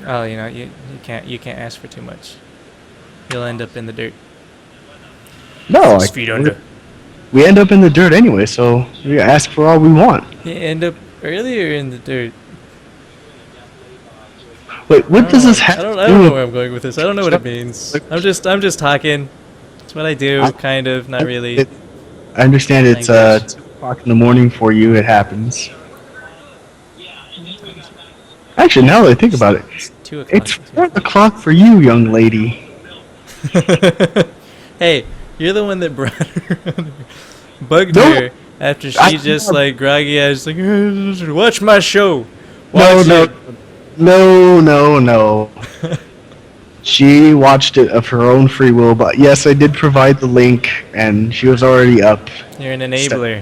Oh, you can't ask for too much. You'll end up in the dirt. No, 6 feet under. We end up in the dirt anyway, so we ask for all we want. You end up earlier in the dirt. Wait, what does this have? I don't know where I'm going with this. I don't know what it means. I'm just talking. It's what I do, kind of, not really. I understand it's 2 o'clock in the morning for you. It happens. Actually, now that I think about it, It's 2 o'clock. it's 4 o'clock for you, young lady. Hey, you're the one that brought her on. Bugged her after she just like groggy eyes, like, watch my show. No. She watched it of her own free will, but yes, I did provide the link, and she was already up. You're an enabler.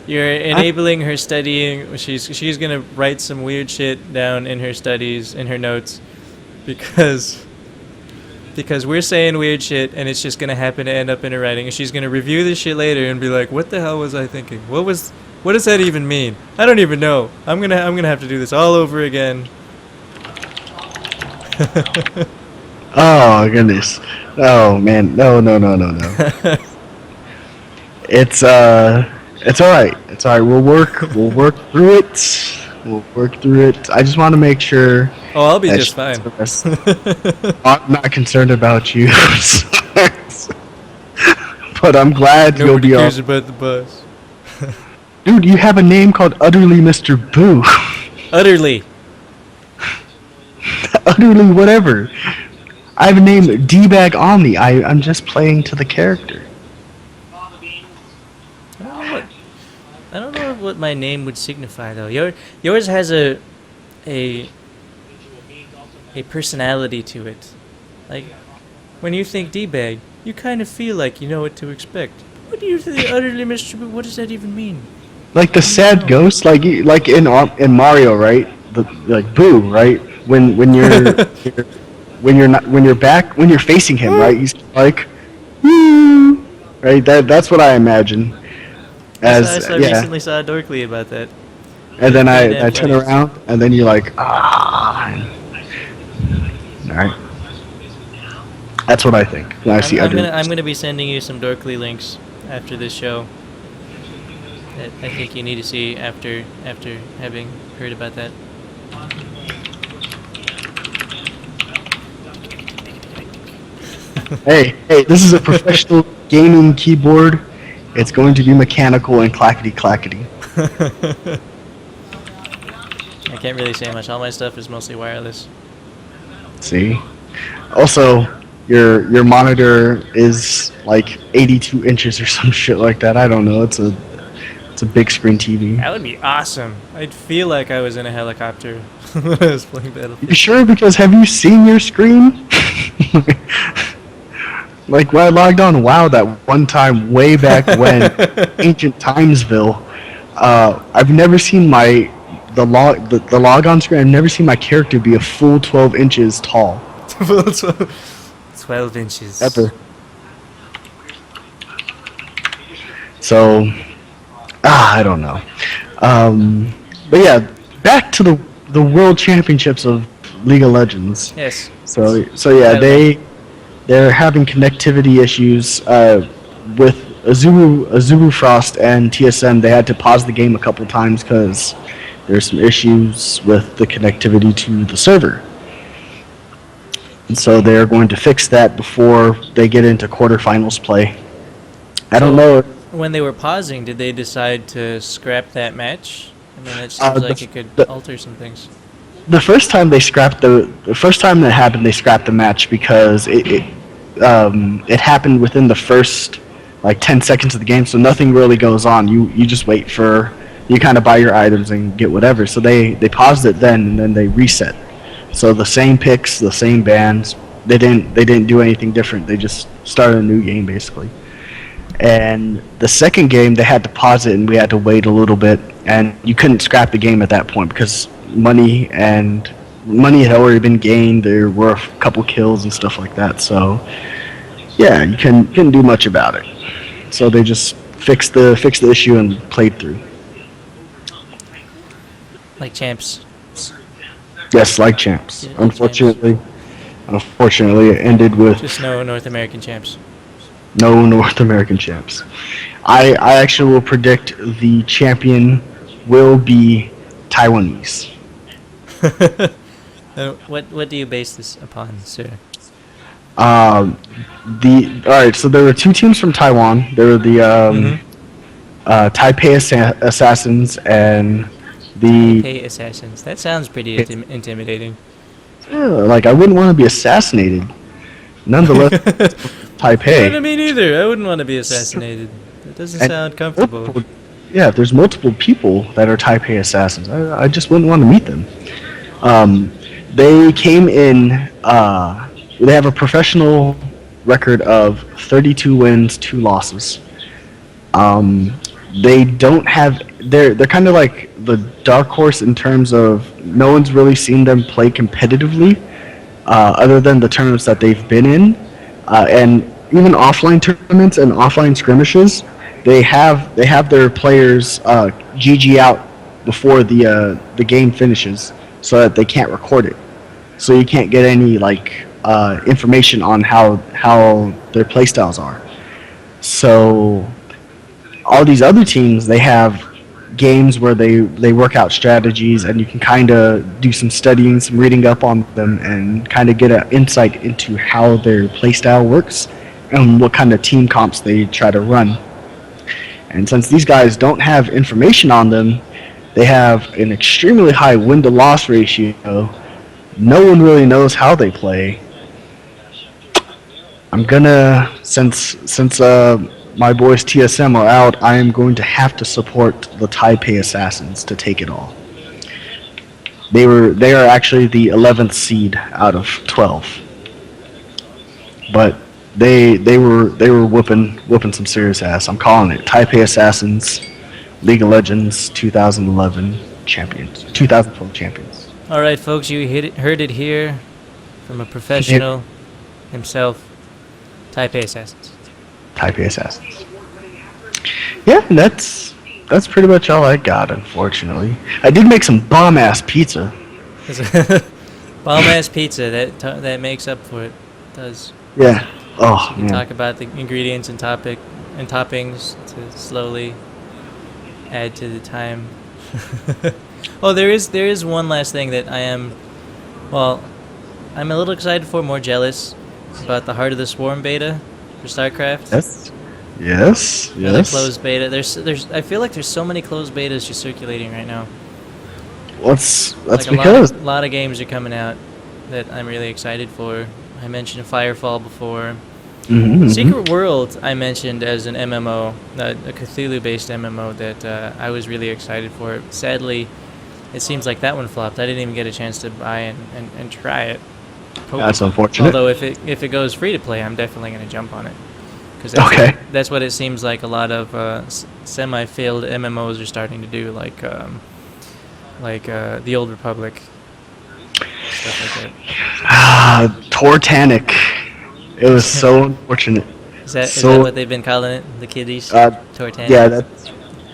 You're enabling her studying. She's gonna write some weird shit down in her studies, in her notes, because we're saying weird shit, and it's just gonna happen to end up in her writing, and she's gonna review this shit later and be like, "What the hell was I thinking? What does that even mean? I don't even know. I'm gonna have to do this all over again." Oh goodness! Oh man! No! It's all right. It's all right. We'll work through it. I just want to make sure. Oh, I'll be just fine. I'm not concerned about you, but I'm glad you'll be cares about the bus. Dude, you have a name called Utterly Mr. Boo. Utterly. Utterly whatever. I have a name, DBag Omni. I'm just playing to the character. I don't know what my name would signify though. Yours has a personality to it. Like when you think D-bag, you kind of feel like you know what to expect. What do you think, Utterly Mr. Boo? What does that even mean? Like the sad ghost, like in Mario, right? Like Boo, right? When you're when you're facing him, right? He's like, woo, right? That's what I imagine. I recently saw a Dorkly about that. And then I turn around, and then you're like, ah. All right. That's what I think when I see. I'm gonna be sending you some Dorkly links after this show that I think you need to see after having heard about that. Hey, this is a professional gaming keyboard. It's going to be mechanical and clackety clackety. I can't really say much. All my stuff is mostly wireless. See? Also, your monitor is like 82 inches or some shit like that. I don't know. It's a big screen TV. That would be awesome. I'd feel like I was in a helicopter when I was playing Battlefield. You sure? Because have you seen your screen? Like when I logged on WoW that one time way back when, ancient Timesville, I've never seen the log on screen. I've never seen my character be a full 12 inches tall 12 inches. ever. So, I don't know. But yeah, back to the World Championships of League of Legends. Yes. So yeah, they're having connectivity issues with Azuru Frost and TSM. They had to pause the game a couple times because there's some issues with the connectivity to the server. And so they're going to fix that before they get into quarterfinals play. I don't know. When they were pausing, did they decide to scrap that match? I mean, it seems like it could alter some things. The first time they scrapped the first time that happened, they scrapped the match because it happened within the first like 10 seconds of the game, so nothing really goes on. You just wait for, you kind of buy your items and get whatever. So they paused it then, and then they reset. So the same picks, the same bands. They didn't do anything different. They just started a new game basically. And the second game, they had to pause it, and we had to wait a little bit. And you couldn't scrap the game at that point because money had already been gained. There were a couple kills and stuff like that. So yeah, you couldn't do much about it. So they just fixed the issue and played through. Like champs. Yes, like champs. Yeah, Unfortunately, it ended with just no North American champs. no North American champs. I actually will predict the champion will be Taiwanese. What do you base this upon, sir? All right. So there were two teams from Taiwan. There were the Taipei Assassins and the Taipei Assassins. That sounds pretty intimidating. like I wouldn't want to be assassinated. Nonetheless, Taipei. I mean, either. I wouldn't want to be assassinated. That doesn't sound comfortable. Yeah, there's multiple people that are Taipei Assassins. I just wouldn't want to meet them. They came in. They have a professional record of 32 wins, 2 losses. They don't have. They're kind of like the dark horse in terms of no one's really seen them play competitively, other than the tournaments that they've been in, and even offline tournaments and offline skirmishes. They have their players GG out before the game finishes, so that they can't record it. So you can't get any like information on how their playstyles are. So all these other teams, they have games where they work out strategies, and you can kind of do some studying, some reading up on them, and kind of get an insight into how their playstyle works and what kind of team comps they try to run. And since these guys don't have information on them, they have an extremely high win-to-loss ratio. No one really knows how they play. I'm gonna, since my boys TSM are out, I am going to have to support the Taipei Assassins to take it all. They are actually the 11th seed out of 12. But they were whooping some serious ass. I'm calling it. Taipei Assassins, League of Legends 2011 champions, 2012 champions. All right, folks, you heard it here from a professional himself. Taipei Assassins. Taipei Assassins. Yeah, that's pretty much all I got, unfortunately. I did make some bomb-ass pizza. Bomb-ass pizza, that makes up for it. It does. Yeah. Oh, You man. talk about the ingredients and toppings to slowly add to the time. Oh, there is one last thing that I'm a little excited for, more jealous about the Heart of the Swarm beta for StarCraft. Yes. Another closed beta. I feel like there's so many closed betas just circulating right now. That's Like because a lot of games are coming out that I'm really excited for. I mentioned Firefall before. Secret World I mentioned as an MMO, a Cthulhu-based MMO that I was really excited for. Sadly, it seems like that one flopped. I didn't even get a chance to buy and try it. That's unfortunate. Although if it goes free to play, I'm definitely gonna jump on it because Okay. that's what it seems like a lot of semi-failed MMOs are starting to do, like the Old Republic, stuff like Tortanic. It was that. so unfortunate. Is that So, what they've been calling it? The kiddies, yeah, Tortanic.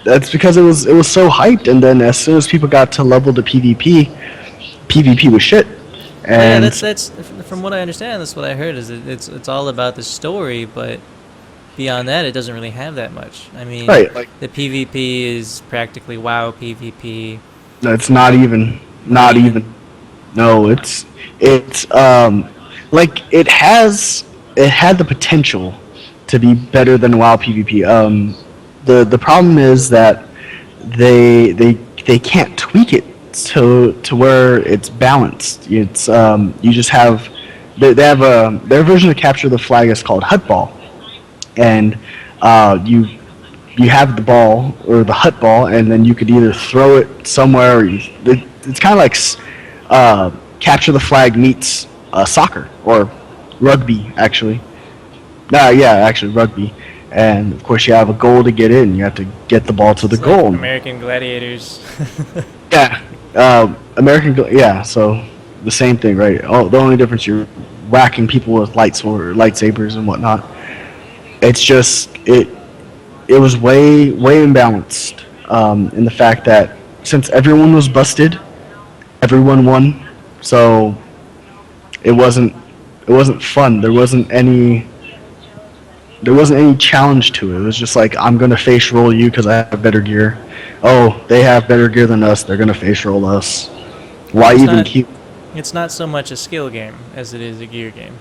that's because it was so hyped, and then as soon as people got to level to PvP was shit. Well, yeah, And that's from what I understand. That's what I heard. Is it's all about the story, but beyond that, it doesn't really have that much. I mean, right, like the PvP is practically WoW PvP. it's not even, Not not even. even. No, it's like it had the potential to be better than WoW PvP. The problem is that they can't tweak it to where it's balanced. It's you just have they have their version of capture the flag is called hut ball, and you have the ball or the hut ball, and then you could either throw it somewhere. Or it's kind of like capture the flag meets soccer or rugby, actually. Yeah, actually rugby. And of course, you have a goal to get in. You have to get the ball to the It's like goal. American Gladiators. Yeah, yeah. So the same thing, right? Oh, the only difference you're whacking people with lightsabers and whatnot. It's just it was way imbalanced in the fact that since everyone was busted, everyone won. So it wasn't it wasn't fun. There wasn't any challenge to it. It was just like I'm gonna face roll you because I have better gear. Oh, they have better gear than us. They're gonna face roll us. Well, Why even keep? it's not so much a skill game as it is a gear game.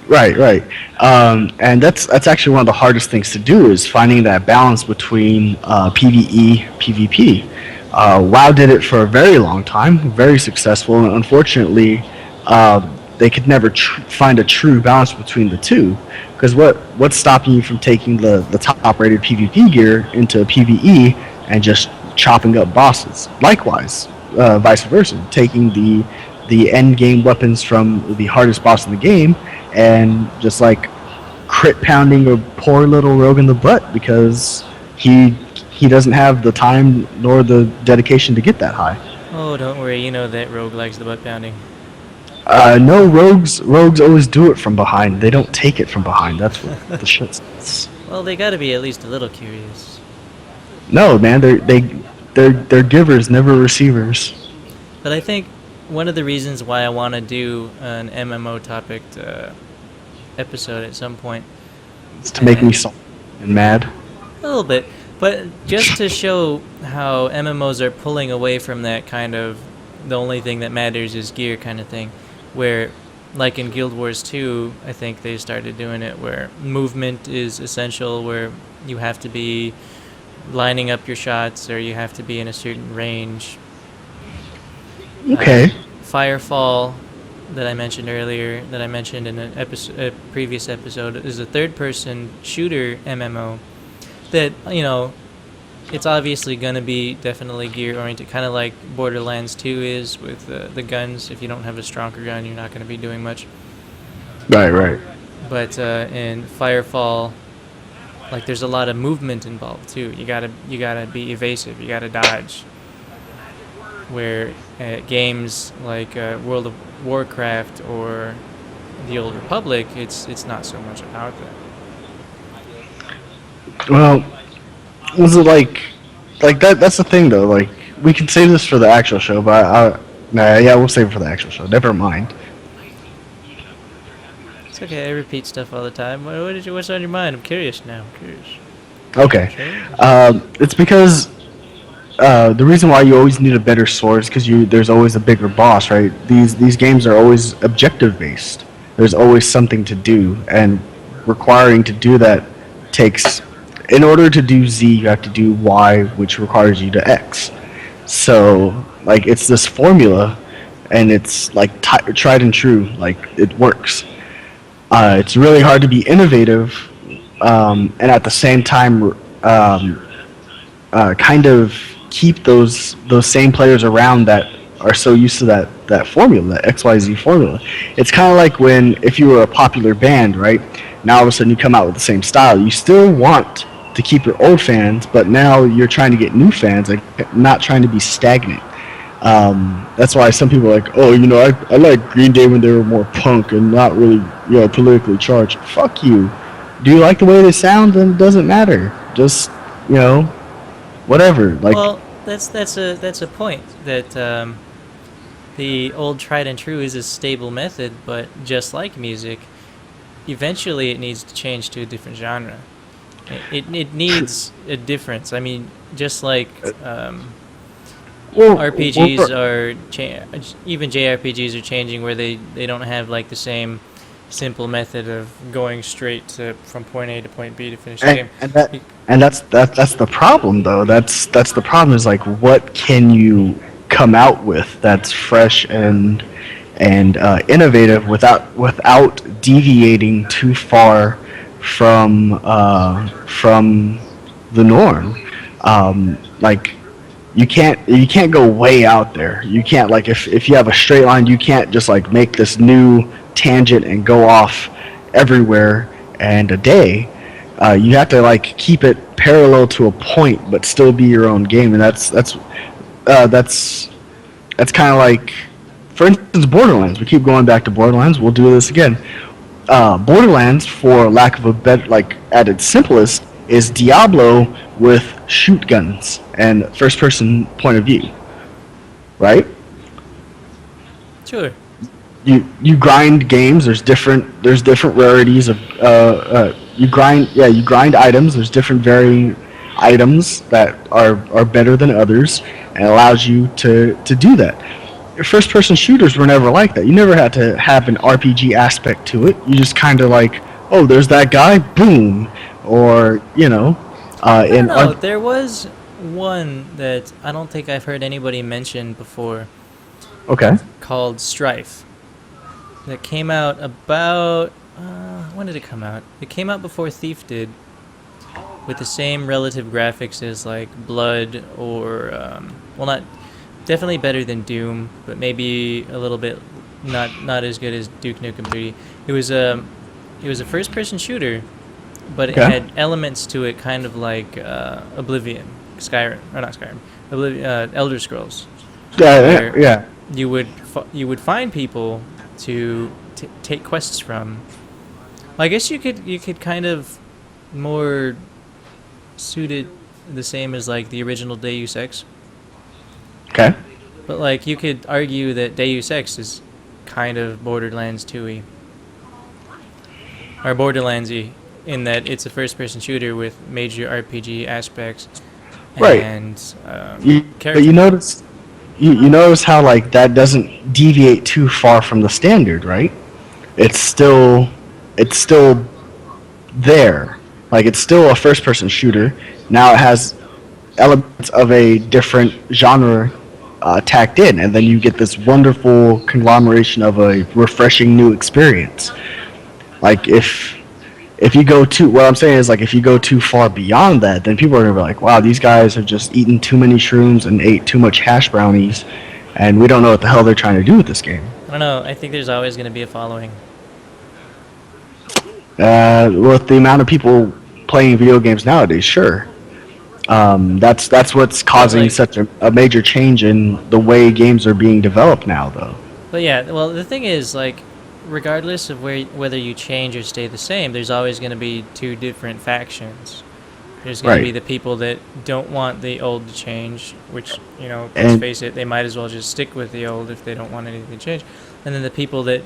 Right. And that's actually one of the hardest things to do is finding that balance between PVE, PvP. WoW did it for a very long time, very successful, and unfortunately, they could never find a true balance between the two. Because what's stopping you from taking the top-rated PvP gear into PvE and just chopping up bosses? Likewise, vice versa, taking the end game weapons from the hardest boss in the game and just like crit pounding a poor little rogue in the butt because he doesn't have the time nor the dedication to get that high. Oh, don't worry. You know that Rogue likes the butt pounding. No, rogues always do it from behind. They don't take it from behind. That's what the shit's. Well, they got to be at least a little curious. No, man, they're givers, never receivers. But I think one of the reasons why I want to do an MMO topic episode at some point, It's to make me salty and mad. a little bit, but just to show how MMOs are pulling away from that kind of the only thing that matters is gear kind of thing, where like in Guild Wars 2, I think they started doing it where movement is essential, where you have to be lining up your shots or you have to be in a certain range. Okay. Firefall that I mentioned earlier, that I mentioned in a previous episode, is a third-person shooter MMO that, it's obviously going to be definitely gear-oriented, kind of like Borderlands 2 is with the guns. If you don't have a stronger gun, you're not going to be doing much. Right. But in Firefall, like, there's a lot of movement involved too. You gotta be evasive. You gotta dodge. Where games like World of Warcraft or the Old Republic, it's not so much about that. Well, was it like that? That's the thing, though. Like, we can save this for the actual show, but yeah, we'll save it for the actual show. Never mind. It's okay. I repeat stuff all the time. What's on your mind? I'm curious now. I'm curious. Okay. It's because the reason why you always need a better sword is because there's always a bigger boss, right? These games are always objective based. There's always something to do, and requiring to do that takes. In order to do Z, you have to do Y, which requires you to X. So, like, it's this formula, and it's like tried and true. Like, it works. It's really hard to be innovative, and at the same time, kind of keep those same players around that are so used to that formula, that XYZ formula. It's kind of like when if you were a popular band, right? Now all of a sudden you come out with the same style. You still want to keep your old fans, but now you're trying to get new fans, like not trying to be stagnant. That's why some people are like, oh, I like Green Day when they were more punk and not really, politically charged. Fuck you. Do you like the way they sound? Then it doesn't matter. Just, you know, whatever. Like, Well, that's a point that the old tried and true is a stable method, but just like music, eventually it needs to change to a different genre. It needs a difference. I mean, just like well, RPGs are even JRPGs are changing where they don't have like the same simple method of going straight to from point A to point B to finish the and, game. and that and that's the problem though. That's the problem is like what can you come out with that's fresh and innovative without deviating too far from the norm. Like you can't go way out there. You can't like if you have a straight line, you can't just like make this new tangent and go off everywhere and a day. You have to like keep it parallel to a point, but still be your own game, and that's kind of like, for instance, Borderlands. We keep going back to Borderlands. We'll do this again. Borderlands, for lack of a better, like at its simplest, is Diablo with shoot guns and first-person point of view, right? Sure. You grind games. There's different rarities of you grind items. There's different varying items that are better than others, and it allows you to do that. First person shooters were never like that. You never had to have an RPG aspect to it. You just kind of like, oh, there's that guy, boom, or I don't in know. There was one that I don't think I've heard anybody mention before okay, called Strife that came out about when did it come out? It came out before Thief did, with the same relative graphics as like Blood or well, not definitely better than Doom, but maybe a little bit not as good as Duke Nukem 3D. It was a first person shooter, but it okay, had elements to it kind of like Oblivion, Skyrim, or not Skyrim, Elder Scrolls, yeah, where yeah. you would find people to take quests from. I guess you could kind of more suit it the same as like the original Deus Ex, Okay. but like you could argue that Deus Ex is kind of Borderlands 2y or Borderlandsy in that it's a first-person shooter with major RPG aspects Right. and But you notice how like that doesn't deviate too far from the standard, right? It's still there. Like it's still a first person shooter. Now it has elements of a different genre tacked in, and then you get this wonderful conglomeration of a refreshing new experience. Like if you go too, what I'm saying is like if you go too far beyond that, then people are gonna be like, wow, these guys have just eaten too many shrooms and ate too much hash brownies, and we don't know what the hell they're trying to do with this game. I don't know. I think there's always going to be a following. With the amount of people playing video games nowadays, sure. That's what's causing like- such a major change in the way games are being developed now, though. But yeah, well, the thing is, like, regardless of whether you change or stay the same, there's always going to be two different factions. There's going to be Right. the people that don't want the old to change, which, let's And- face it, they might as well just stick with the old if they don't want anything to change. And then the people that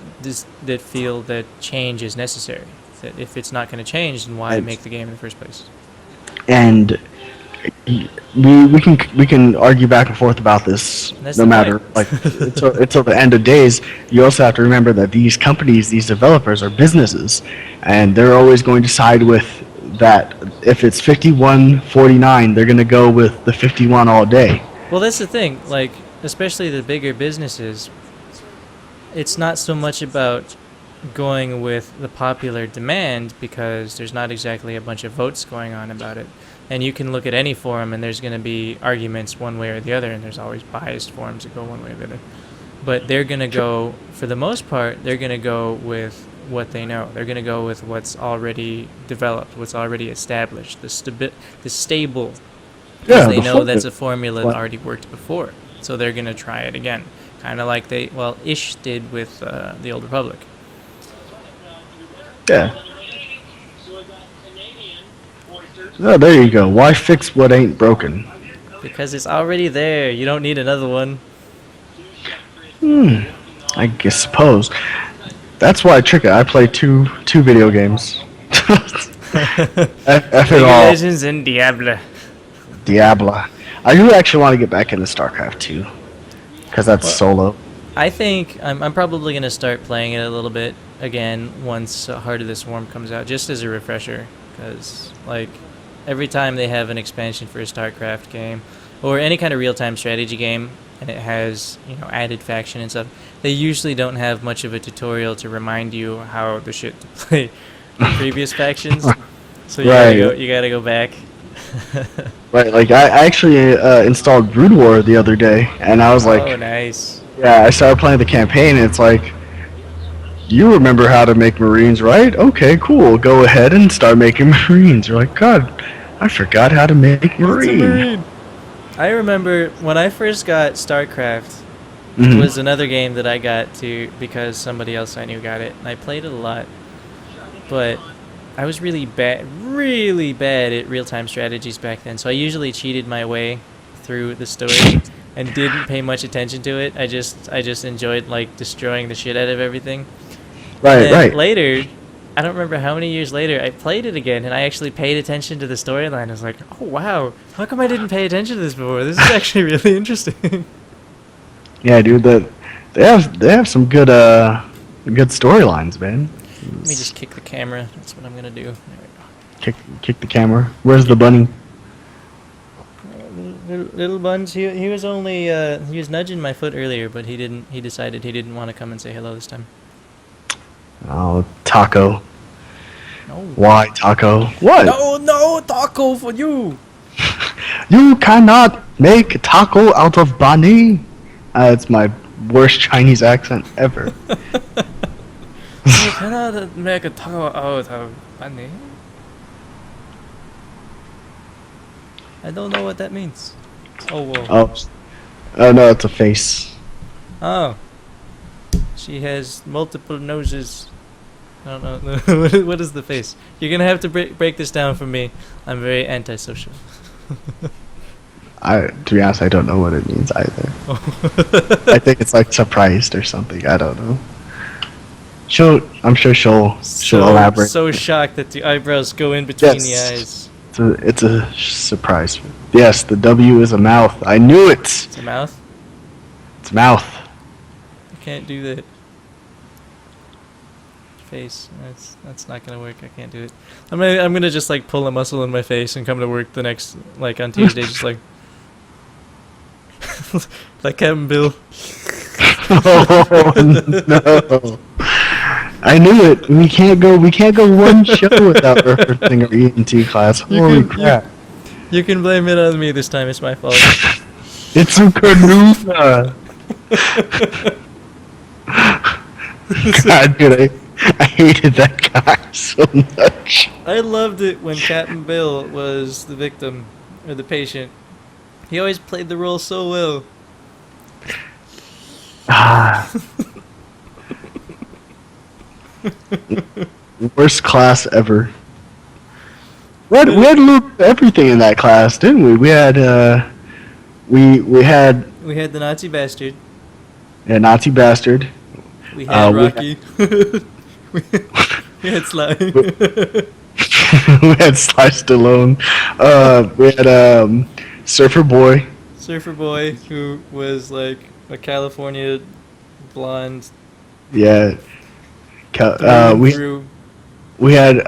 feel that change is necessary. That if it's not going to change, then why And- make the game in the first place? And we can argue back and forth about this That's no the matter point. like until the end of days. You also have to remember that these companies, these developers, are businesses, and they're always going to side with that. If it's 51-49, they're going to go with the 51 all day. Well, that's the thing. Like, especially the bigger businesses, it's not so much about going with the popular demand because there's not exactly a bunch of votes going on about it. And you can look at any forum, and there's going to be arguments one way or the other, and there's always biased forums that go one way or the other. But they're going to go, for the most part, they're going to go with what they know. They're going to go with what's already developed, what's already established, the stable. Because they know that's a formula that already worked before. So they're going to try it again. Kind of like Ish did with the Old Republic. Yeah. Oh, there you go. Why fix what ain't broken? Because it's already there. You don't need another one. I guess suppose. That's why I trick it. I play two video games. F it all. Legends and Diablo. Diablo. I do actually want to get back into StarCraft 2. Because that's solo. I think I'm probably going to start playing it a little bit again once Heart of the Swarm comes out, just as a refresher. Because, like, every time they have an expansion for a StarCraft game, or any kind of real-time strategy game, and it has, added faction and stuff, they usually don't have much of a tutorial to remind you how the shit to play the previous factions. So you gotta go back. Right, like I actually installed Brood War the other day, and I was like, oh, nice. Yeah, I started playing the campaign, and it's like, you remember how to make Marines, right? Okay, cool. Go ahead and start making Marines. You're like, God, I forgot how to make Marine. I remember when I first got StarCraft, it was another game that I got to because somebody else I knew got it, and I played it a lot. But I was really bad at real-time strategies back then, so I usually cheated my way through the story and didn't pay much attention to it. I just enjoyed, like, destroying the shit out of everything. Right. Later, I don't remember how many years later, I played it again, and I actually paid attention to the storyline. I was like, oh, wow, how come I didn't pay attention to this before? This is actually really interesting. Yeah, dude, they have some good storylines, man. Let me just kick the camera. That's what I'm going to do. There we go. Kick the camera. Where's the bunny? Little Buns, he was only, he was nudging my foot earlier, but he decided he didn't want to come and say hello this time. Oh, Taco. No. Why, Taco? What? No, Taco for you! You cannot make taco out of bunny. It's my worst Chinese accent ever. You cannot make a taco out of bunny. I don't know what that means. Oh, whoa. Oh no, it's a face. Oh. She has multiple noses. I don't know. What is the face? You're gonna have to break this down for me. I'm very antisocial. To be honest, I don't know what it means either. I think it's like surprised or something. I don't know. I'm sure she'll elaborate. So shocked that the eyebrows go in between the eyes. It's a surprise. Yes, the W is a mouth. I knew it. It's a mouth? It's a mouth. I can't do that. Face. That's not gonna work. I can't do it. I'm gonna just like pull a muscle in my face and come to work the next, like, on Tuesday, just like like Captain Bill. Oh no! I knew it. We can't go one show without referencing our ENT class. Holy crap! You can blame it on me this time. It's my fault. It's a Carnuva. God, dude, I hated that guy so much. I loved it when Captain Bill was the victim or the patient. He always played the role so well. Worst class ever. We had everything in that class, didn't we? We had we had the Nazi bastard. Yeah, Nazi bastard. We had Rocky. We had Sly. We had Sly Stallone. We had Surfer Boy. Surfer Boy, who was like a California blonde. Yeah. We had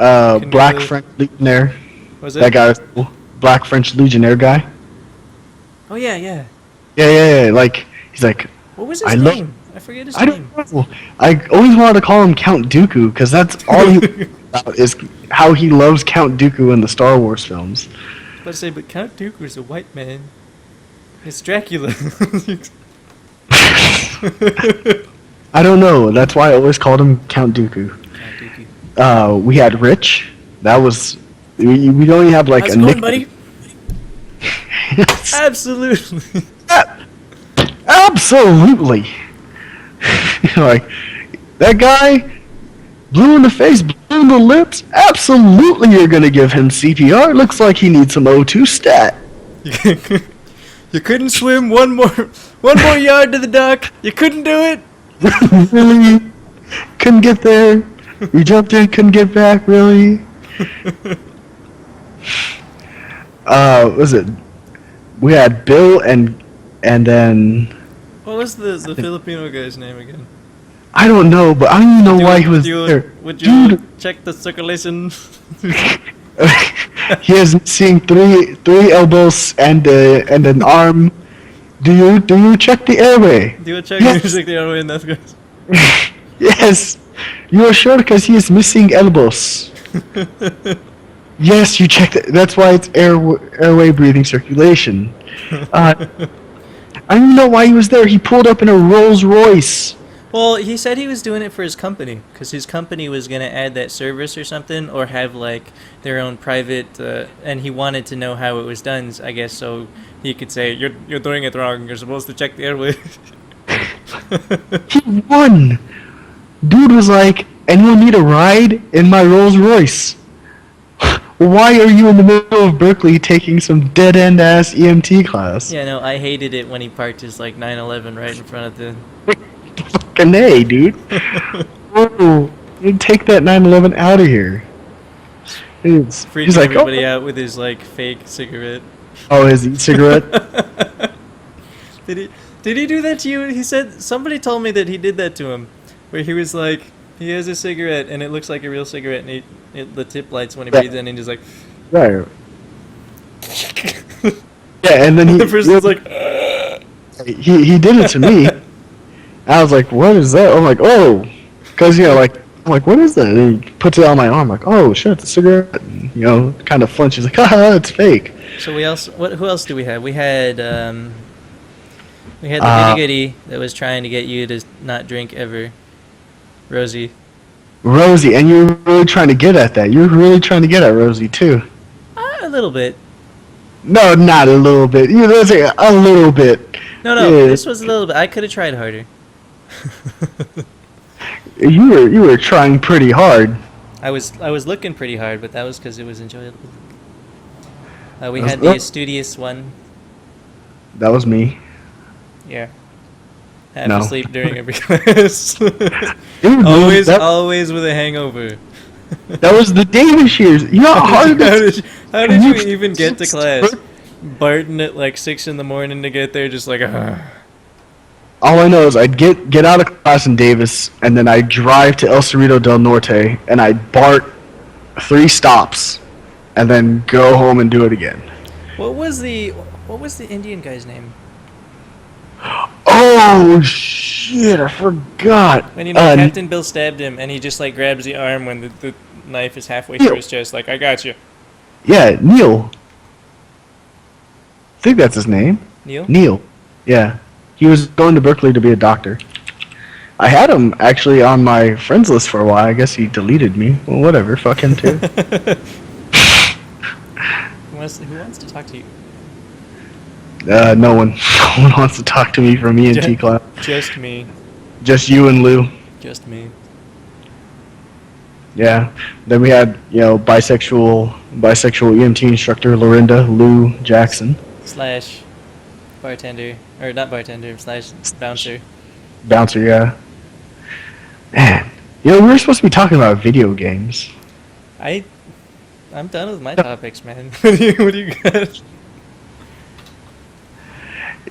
Black French Legionnaire. Was it? That guy was cool. Black French Legionnaire guy. Oh yeah. Yeah. Like he's like. What was his name? I forget his name. I don't know. I always wanted to call him Count Dooku because that's all he about is how he loves Count Dooku in the Star Wars films. about to say, but Count Dooku's a white man. It's Dracula. I don't know. That's why I always called him Count Dooku. Count Dooku. We had Rich. That was we don't even have like How's a it going, nick. buddy? Yes. Absolutely. Absolutely. Like that guy, blue in the face, blue in the lips. Absolutely, you're gonna give him CPR. Looks like he needs some O2 stat. You couldn't swim one more yard to the dock. You couldn't do it. Really? Couldn't get there. You jumped in, couldn't get back. Really? Was it? We had Bill and then What was the Filipino guy's name again? I don't know, but I don't even know why he was there. Would you Dude, check the circulation? he is seeing three elbows and an arm. Do you check the airway? Do you check Yes. music the other way in that guy's? Yes, you are sure because he is missing elbows. Yes, you checked it. That's why it's airway breathing circulation. I don't even know why he was there. He pulled up in a Rolls Royce. Well, he said he was doing it for his company because his company was gonna add that service or something, or have like their own private. And he wanted to know how it was done, I guess, so he could say, "You're doing it wrong. You're supposed to check the airway." He won. Dude was like, anyone need a ride in my Rolls Royce? Why are you in the middle of Berkeley taking some dead-end ass EMT class? Yeah, no, I hated it when he parked his like 911 right in front of the. Fucking A, dude. Whoa, you take that 911 out of here. Freaking He's like, everybody oh. out with his like fake cigarette. Oh, his e-cigarette? Did he do that to you? He said somebody told me that he did that to him, where he was like, he has a cigarette and it looks like a real cigarette, and the tip lights when he breathes in, and he's like, Right. Yeah, and then the person's like, he did it to me. I was like, what is that? I'm like, oh, because like I'm like, what is that? And he puts it on my arm. Like, oh shit, it's a cigarette. And, kind of flinches. Like, haha, it's fake. So who else do we have? We had the goody goody that was trying to get you to not drink ever. Rosie, and you're really trying to get at that. You're really trying to get at Rosie too. a little bit. No, not a little bit. You know, say a little bit. No, Yeah. this was a little bit. I could have tried harder. You were trying pretty hard. I was looking pretty hard, but that was because it was enjoyable. We That had was- the studious one. That was me. Yeah. Half No. asleep during every class. Dude, always that with a hangover. was the Danish years. You know how hard it is? How did you even get to class? Barton at like 6 in the morning to get there, just like. All I know is I'd get out of class in Davis, and then I'd drive to El Cerrito del Norte, and I'd BART 3 stops, and then go home and do it again. What was the Indian guy's name? Oh shit! I forgot. When Captain Bill stabbed him, and he just like grabs the arm when the knife is halfway through his chest, like, I got you. Yeah, Neil. I think that's his name. Neil? Neil. Yeah. He was going to Berkeley to be a doctor. I had him actually on my friends list for a while. I guess he deleted me. Well, whatever. Fuck him too. Who wants to talk to you? No one. No one wants to talk to me from ENT class. Just me. Just you and Lou. Just me. Yeah. Then we had, bisexual EMT instructor Lorinda Lou Jackson. / bartender, or not bartender, / bouncer. Bouncer, yeah. Man, we were supposed to be talking about video games. I'm done with my topics, man. What do you got?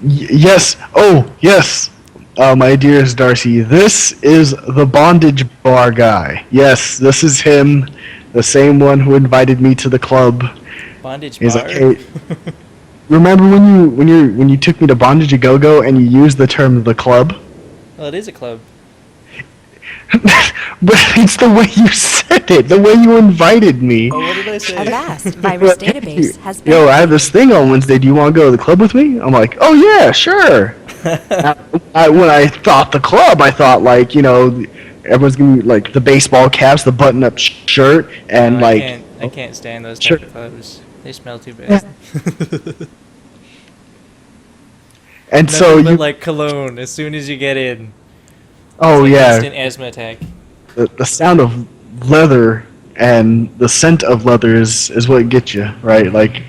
Yes. Oh, yes. My dearest Darcy, this is the bondage bar guy. Yes, this is him, the same one who invited me to the club. Bondage He's bar? like, hey, remember when you took me to Bondage a Go Go and you used the term the club? Well, it is a club. But it's the way you said with it the way you invited me. Oh, what did I A say? vast virus database has been Yo, I have this thing on Wednesday. Do you want to go to the club with me? I'm like, oh yeah, sure. When I thought the club, I thought like, everyone's gonna be like the baseball caps, the button-up shirt, and No, like. I can't stand those Sure. type of clubs. They smell too Yeah. bad. And so Nothing but you. like cologne as soon as you get in. Oh It's like yeah, instant asthma attack. the sound of leather and the scent of leather is what gets you right. Like,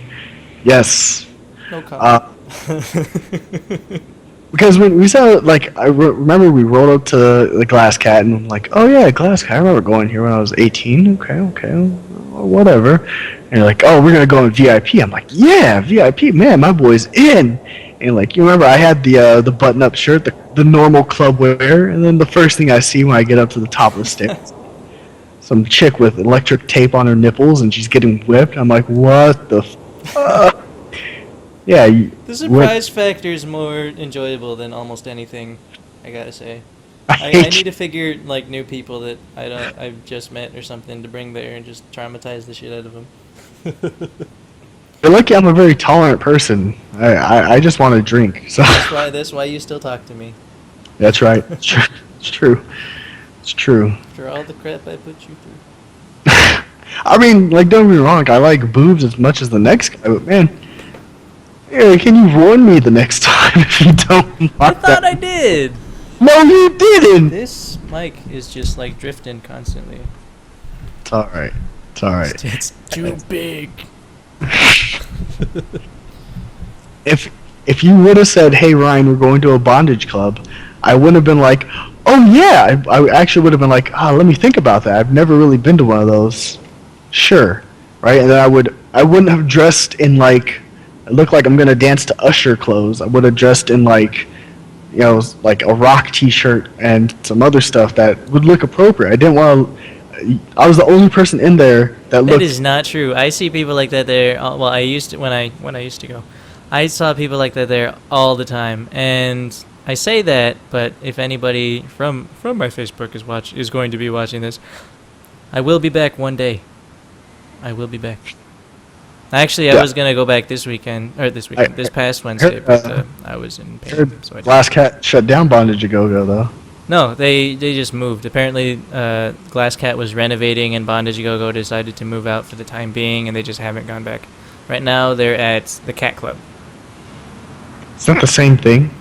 yes. No comment. Because when we saw, like, remember we rolled up to the Glass Cat, and I'm like, oh yeah, Glass Cat, I remember going here when I was 18, okay, whatever. And you're like, oh, we're going to go in VIP. I'm like, yeah, VIP, man, my boy's in. And, like, you remember I had the button-up shirt, the normal club wear, and then the first thing I see when I get up to the top of the stairs, some chick with electric tape on her nipples, and she's getting whipped. I'm like, what the fuck? Yeah, The surprise factor is more enjoyable than almost anything, I gotta say. I need to figure like new people that I've just met or something to bring there and just traumatize the shit out of them. You're lucky I'm a very tolerant person. I just want to drink. So That's why you still talk to me. that's right. It's true. It's true. It's true. After all the crap I put you through. I mean, like, don't get me wrong. I like boobs as much as the next guy, but man, yeah, can you warn me the next time if you don't want I thought that? I did! No, you didn't. This mic is just like drifting constantly. It's all right. It's all right. It's too big. If you would have said, "Hey Ryan, we're going to a bondage club," I wouldn't have been like, "Oh yeah." I actually would have been like, "Ah, let me think about that. I've never really been to one of those." Sure, right? And then I wouldn't have dressed in like, it looked like I'm gonna dance to Usher clothes. I would have dressed in like, like a rock T-shirt and some other stuff that would look appropriate. I didn't want to. I was the only person in there that looked. That is not true. I see people like that there. Well, I used to when I used to go. I saw people like that there all the time, and I say that, but if anybody from my Facebook is going to be watching this, I will be back one day. I will be back. Actually, I was gonna go back this past Wednesday, but I was in pain. So I didn't. Glass Cat shut down Bondage a Go-Go though. No, they just moved. Apparently, Glass Cat was renovating, and Bondage Go-Go decided to move out for the time being, and they just haven't gone back. Right now, they're at the Cat Club. It's not the same thing.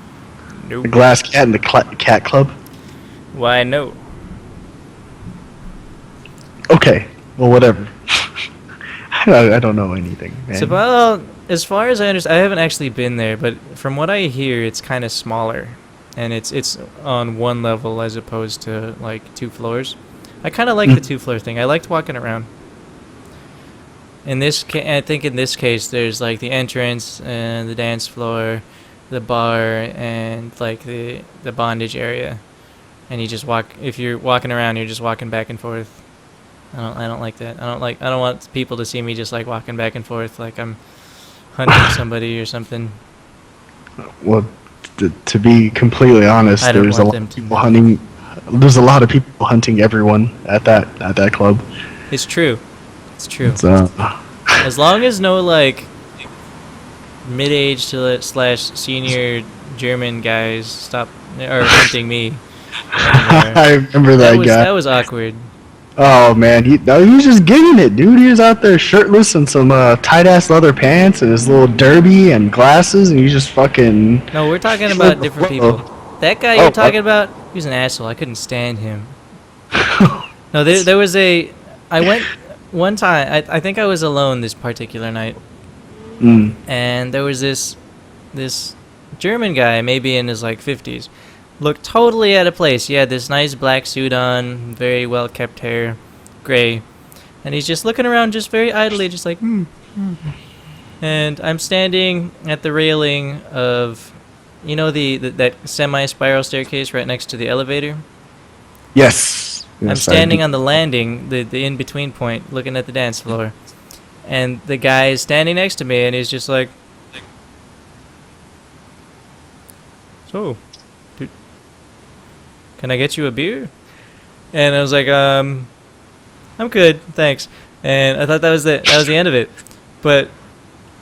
Nope. The Glass Cat and the Cat Club. Why no? Okay, well, whatever. I don't know anything, man. So, well, as far as I understand, I haven't actually been there, but from what I hear, it's kind of smaller, and it's on one level as opposed to like 2 floors. I kind of like the 2-floor thing. I liked walking around. I think in this case, there's like the entrance and the dance floor, the bar, and like the bondage area, and you just walk. If you're walking around, you're just walking back and forth. I don't like that. I don't want people to see me just like walking back and forth like I'm hunting somebody or something. Well, to be completely honest, I don't there's a want lot them of to people know. hunting. There's a lot of people hunting everyone at that club. It's true. It's true. It's, As long as no like mid-age to / senior German guys stop or hunting me anymore. I remember that guy. That was awkward. Oh man, he was just getting it, dude. He was out there shirtless and some tight ass leather pants and his little derby and glasses, and he's just fucking. No, we're talking about different people. That guy you're talking about, he was an asshole. I couldn't stand him. No, there was I went one time. I think I was alone this particular night, and there was this German guy, maybe in his like 50s, looked totally out of place. He had this nice black suit on, very well kept hair, gray, and he's just looking around, just very idly, just like. And I'm standing at the railing of, that semi-spiral staircase right next to the elevator. Yes. I'm standing on the landing, the in-between point, looking at the dance floor. And the guy is standing next to me, and he's just like, "So, can I get you a beer?" And I was like, I'm good, thanks. And I thought that was the end of it. But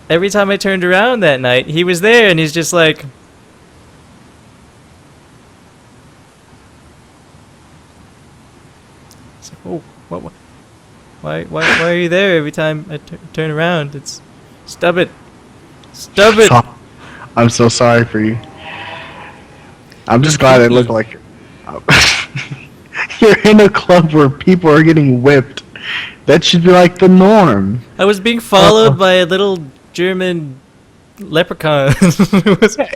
every time I turned around that night, he was there, and he's just like, oh, what? Why are you there every time I turn around? Stop it. I'm so sorry for you. I'm just glad it looked like you're in a club where people are getting whipped. That should be like the norm. I was being followed by a little German leprechaun.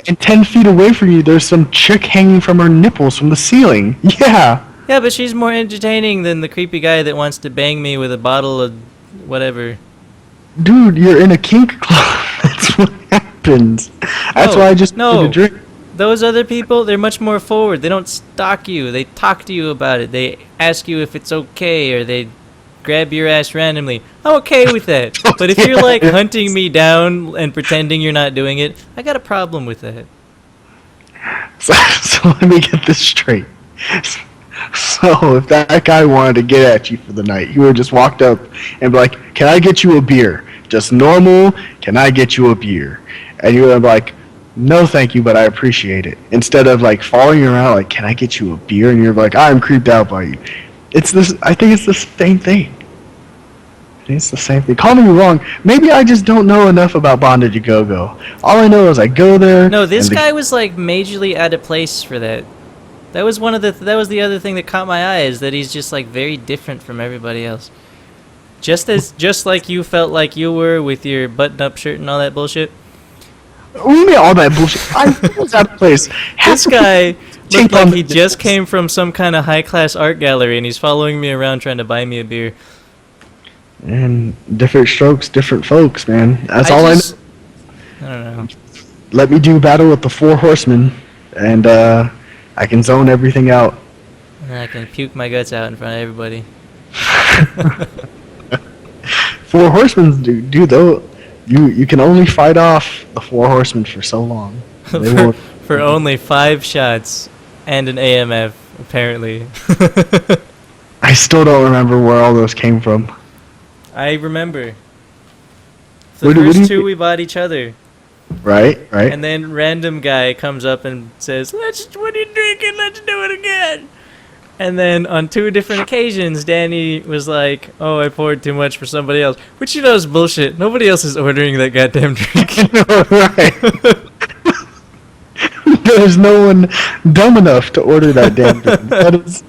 And 10 feet away from you, there's some chick hanging from her nipples from the ceiling. Yeah. Yeah, but she's more entertaining than the creepy guy that wants to bang me with a bottle of whatever. Dude, you're in a kink club. That's what happens. That's why I just need a drink. Those other people, they're much more forward. They don't stalk you. They talk to you about it. They ask you if it's okay, or they grab your ass randomly. I'm okay with that. But if you're like hunting me down and pretending you're not doing it, I got a problem with that. So let me get this straight. So if that guy wanted to get at you for the night, he would have just walked up and be like, "Can I get you a beer? Just normal, can I get you a beer?" And you would be like, "No, thank you, but I appreciate it." Instead of like following you around like, "Can I get you a beer?" And you're like, "I'm creeped out by you." It's this. I think it's the same thing. I think it's the same thing. Call me wrong. Maybe I just don't know enough about Bondage a Go-Go. All I know is I go there. No, this guy was like majorly out of place for that. That was that was the other thing that caught my eye, is that he's just like very different from everybody else. Just like you felt like you were with your button-up shirt and all that bullshit. What do you mean all that bullshit? I was out of place. This guy looked like he just came from some kind of high-class art gallery, and he's following me around trying to buy me a beer. And different strokes, different folks, man. That's all I know. I don't know. Let me do battle with the 4 horsemen, and I can zone everything out. And I can puke my guts out in front of everybody. 4 horsemen, dude, though, you can only fight off the 4 horsemen for so long. For only 5 shots and an AMF, apparently. I still don't remember where all those came from. I remember. The first 2 we bought each other. Right. And then random guy comes up and says, "What are you drinking? Let's do it again." And then on 2 different occasions, Danny was like, "Oh, I poured too much for somebody else," which you know is bullshit. Nobody else is ordering that goddamn drink. Right. There's no one dumb enough to order that damn drink. That is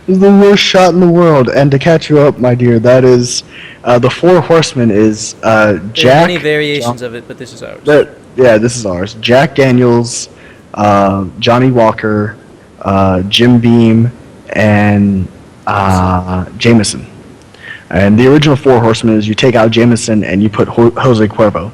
the worst shot in the world. And to catch you up, my dear, that is the 4 horsemen is Jack. There are many variations of it, but this is ours. This is ours. Jack Daniels, Johnny Walker, Jim Beam, and Jameson. And the original 4 horsemen is you take out Jameson and you put Jose Cuervo.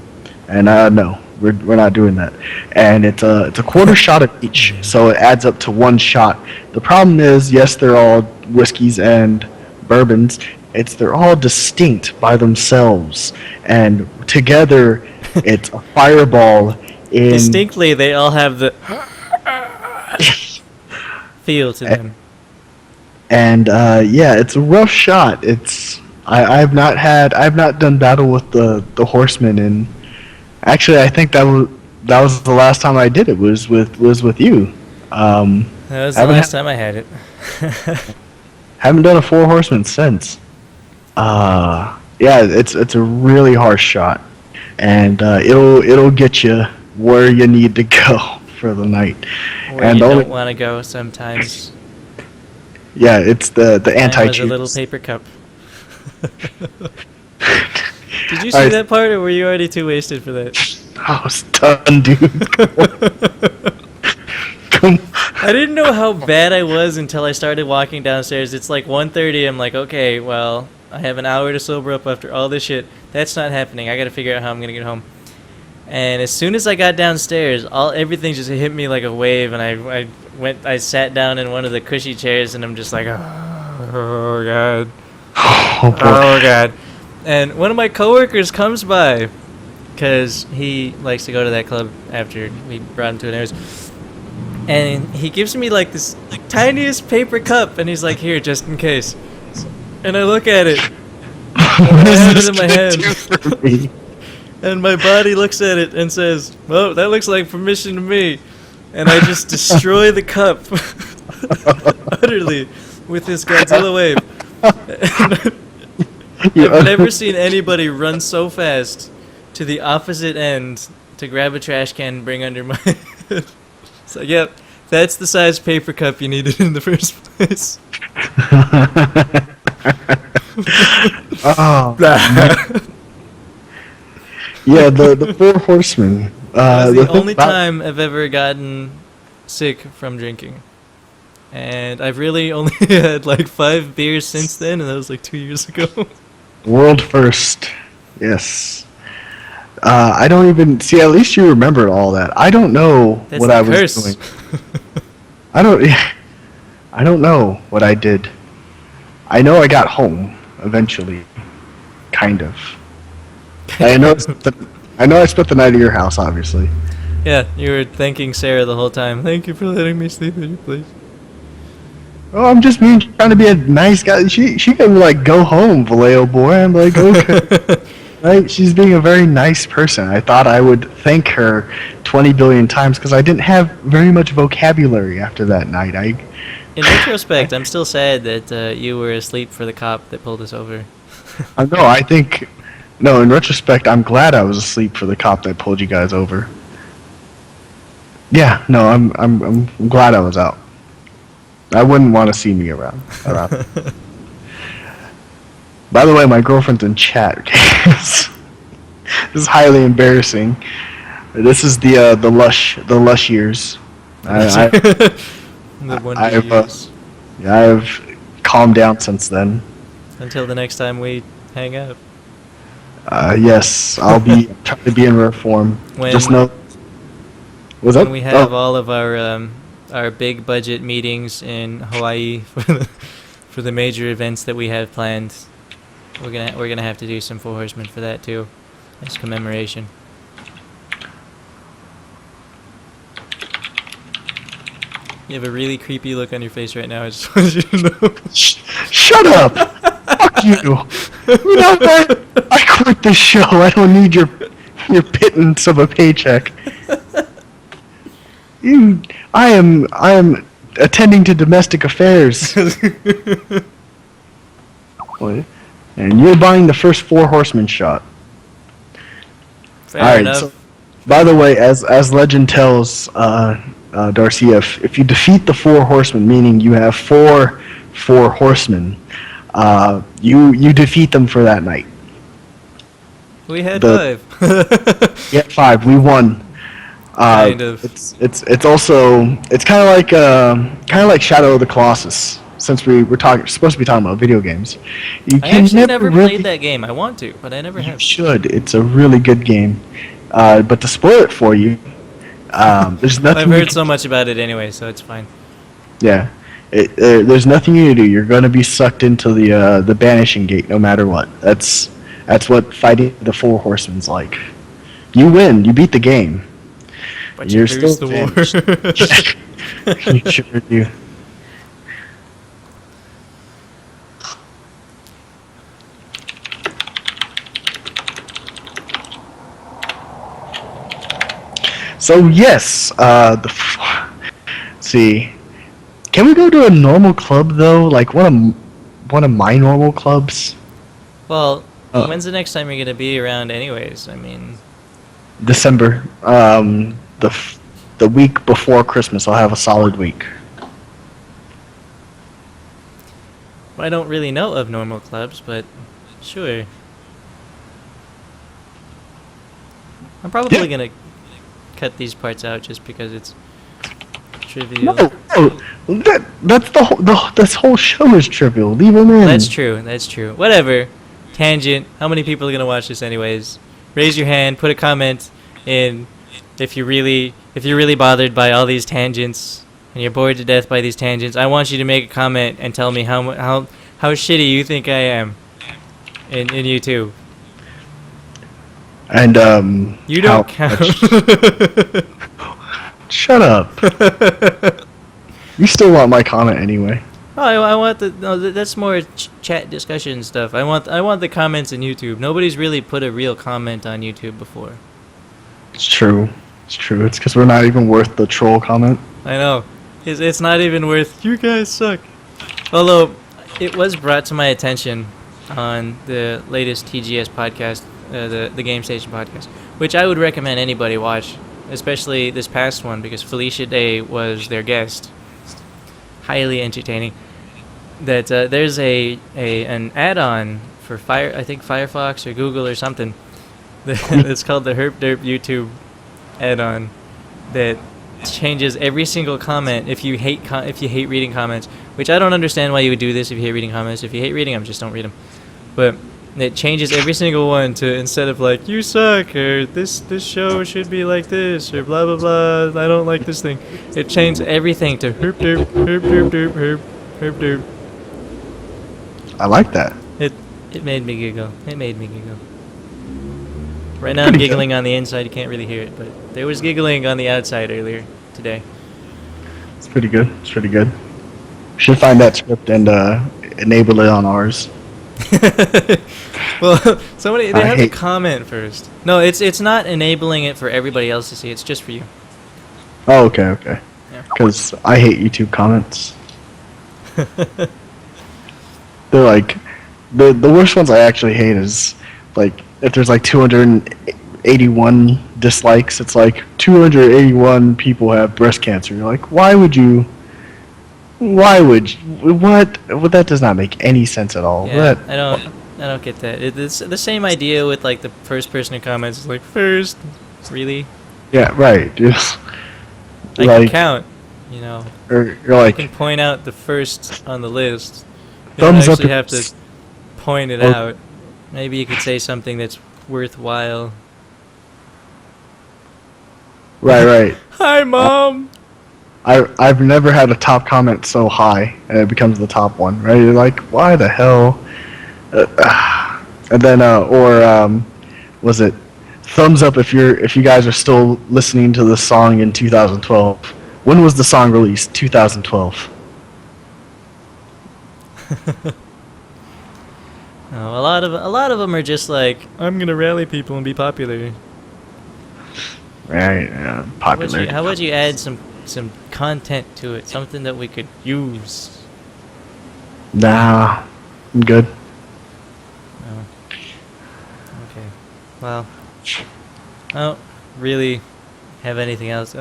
And no, we're not doing that. And it's a quarter shot of each, so it adds up to 1 shot. The problem is, yes, they're all whiskeys and bourbons. They're all distinct by themselves, and together it's a fireball. Distinctly, they all have the feel to them. And yeah, it's a rough shot. I've not done battle with the horsemen, and actually I think that was the last time I did it was with you. That was the last time I had it. Haven't done a 4 horsemen since. Yeah, it's a really harsh shot, and it'll get you where you need to go for the night. Where and you don't want to go sometimes. Yeah, it's the anti-cheat. A little paper cup. Did you see that part, or were you already too wasted for that? I was done, dude. I didn't know how bad I was until I started walking downstairs. It's like 1:30. I'm like, okay, well, I have an hour to sober up after all this shit. That's not happening. I got to figure out how I'm gonna get home. And as soon as I got downstairs, everything just hit me like a wave, and I sat down in one of the cushy chairs, and I'm just like, oh god, oh god. And one of my coworkers comes by, because he likes to go to that club after we brought him to an hours. And he gives me like this tiniest paper cup, and he's like, "Here, just in case." And I look at it. What I is have this it in my gonna hand. do for me? And my body looks at it and says, "Well, that looks like permission to me." And I just destroy the cup utterly with this Godzilla wave. I've never seen anybody run so fast to the opposite end to grab a trash can and bring under my head. So, yep, that's the size paper cup you needed in the first place. Oh. Yeah, the Four Horsemen. That's the thing only about- time I've ever gotten sick from drinking. And I've really only had like 5 beers since then, and that was like 2 years ago. World first. Yes. I don't even see. At least you remembered all that. I don't know That's what the I was curse. doing. I don't. I don't know what I did. I know I got home eventually, kind of. I know. I know I spent the night at your house, obviously. Yeah, you were thanking Sarah the whole time. Thank you for letting me sleep at your place. Oh, I'm just trying to be a nice guy. She can like go home, Vallejo boy. I'm like, okay. Right? She's being a very nice person. I thought I would thank her 20 billion times because I didn't have very much vocabulary after that night. In retrospect, I'm still sad that you were asleep for the cop that pulled us over. No, I think no. In retrospect, I'm glad I was asleep for the cop that pulled you guys over. Yeah, no, I'm glad I was out. I wouldn't want to see me around. By the way, my girlfriend's in chat. Okay? This is highly embarrassing. This is the lush years. The wonder years. I've calmed down since then. Until the next time we hang out. Yes, I'll be trying to be in rare form. When- Just know. Was When that? we have all of our big budget meetings in Hawaii for the major events that we have planned, we're gonna have to do some Four Horsemen for that too, as commemoration. You have a really creepy look on your face right now. I just want you to know. Shut up! Fuck you! You know what? I quit this show. I don't need your pittance of a paycheck. I am attending to domestic affairs. What? And you're buying the first Four Horsemen shot. Fair Alright, enough. so, by the way, as legend tells, Darcy, if you defeat the Four Horsemen, meaning you have four horsemen, you defeat them for that night. We had the- 5. Yeah, 5. We won. Kind of. It's also kind of like Shadow of the Colossus. Since we were supposed to be talking about video games, you I can actually never really, played that game. I want to, but I never You have. should. It's a really good game. But to spoil it for you, there's nothing. I've you heard can- so much about it anyway, so it's fine. Yeah, there's nothing you can do. You're going to be sucked into the banishing gate no matter what. That's what fighting the Four Horsemen's like. You win. You beat the game. But You're you lose still the war. You sure do. So yes, let's see. Can we go to a normal club though? Like one of my normal clubs? Well, Uh. when's the next time you're gonna be around, anyways? I mean, December. The week before Christmas, I'll have a solid week. I don't really know of normal clubs, but sure. I'm probably Yeah. gonna cut these parts out just because it's trivial. No, that's this whole show is trivial. Leave them in. That's true. That's true. Whatever. Tangent. How many people are gonna watch this, anyways? Raise your hand. Put a comment in if you're really bothered by all these tangents and you're bored to death by these tangents. I want you to make a comment and tell me how shitty you think I am in YouTube. And You don't how count. Shut up. You still want my comment anyway. Oh, I want the no. That's more chat discussion stuff. I want the comments in YouTube. Nobody's really put a real comment on YouTube before. It's true. It's true. It's because we're not even worth the troll comment. I know. It's not even worth. You guys suck. Although, it was brought to my attention on the latest TGS podcast, the Game Station podcast, which I would recommend anybody watch, especially this past one because Felicia Day was their guest. Highly entertaining. That there's an add-on for I think Firefox or Google or something. It's called the Herp Derp YouTube add-on that changes every single comment if you hate reading comments, which I don't understand why you would do this if you hate reading comments. If you hate reading them, just don't read them. But it changes every single one to, instead of like you suck or this show should be like this or blah blah blah, I don't like this thing, it changed everything to herp derp herp derp derp herp herp derp. I like that. It made me giggle. It made me giggle. Right now I'm giggling on the inside. You can't really hear it, but there was giggling on the outside earlier today. It's pretty good. It's pretty good. We should find that script and enable it on ours. Well, they have to comment first. No, it's not enabling it for everybody else to see. It's just for you. Oh, okay. Because I hate YouTube comments. They're like the worst ones I actually hate is like if there's like 281 dislikes, it's like 281 people have breast cancer. You're like, why would you? What? Well, that does not make any sense at all. Yeah, I don't get that. It's the same idea with like the first person who comments. It's like first, really? Yeah, right. Just I can count, you know. Or you're like, you can point out the first on the list. You thumbs don't up. actually have to point it out. Maybe you could say something that's worthwhile. Right. Hi, Mom. I've never had a top comment so high, and it becomes the top one. Right? You're like, why the hell? And then, was it thumbs up if you guys are still listening to this song in 2012? When was the song released? 2012. No, a lot of them are just like, I'm gonna rally people and be popular. Right, popular. How would you add some content to it? Something that we could use. Nah, I'm good. Oh. Okay. Well, I don't really have anything else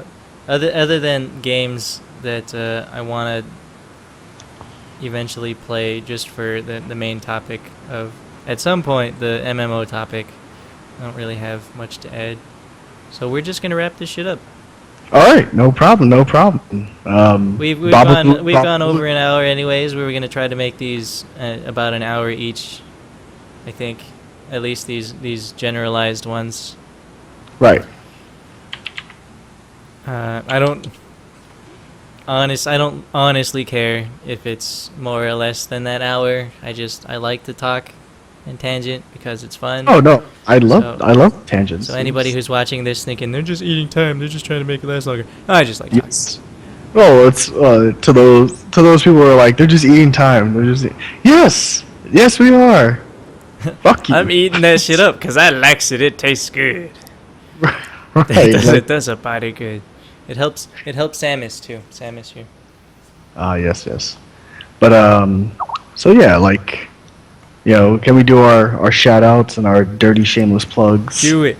other than games that I want to eventually play just for the main topic of, at some point, the MMO topic. I don't really have much to add. So we're just going to wrap this shit up. All right, no problem. We've gone over an hour anyways. We were going to try to make these about an hour each, I think. At least these generalized ones. Right. I don't honestly care if it's more or less than that hour. I like to talk and tangent because it's fun. Oh no, I love tangents. So anybody who's watching this thinking they're just eating time, they're just trying to make it last longer. No, I just like talking. Yes. Well, it's to those people who are like they're just eating time. They're just yes we are. Fuck you. I'm eating that shit up because I likes it. It tastes good. Right. It does a body good. It helps Samus too. Samus here. Yes. But so yeah, like, you know, can we do our shout outs and our dirty shameless plugs? Do it.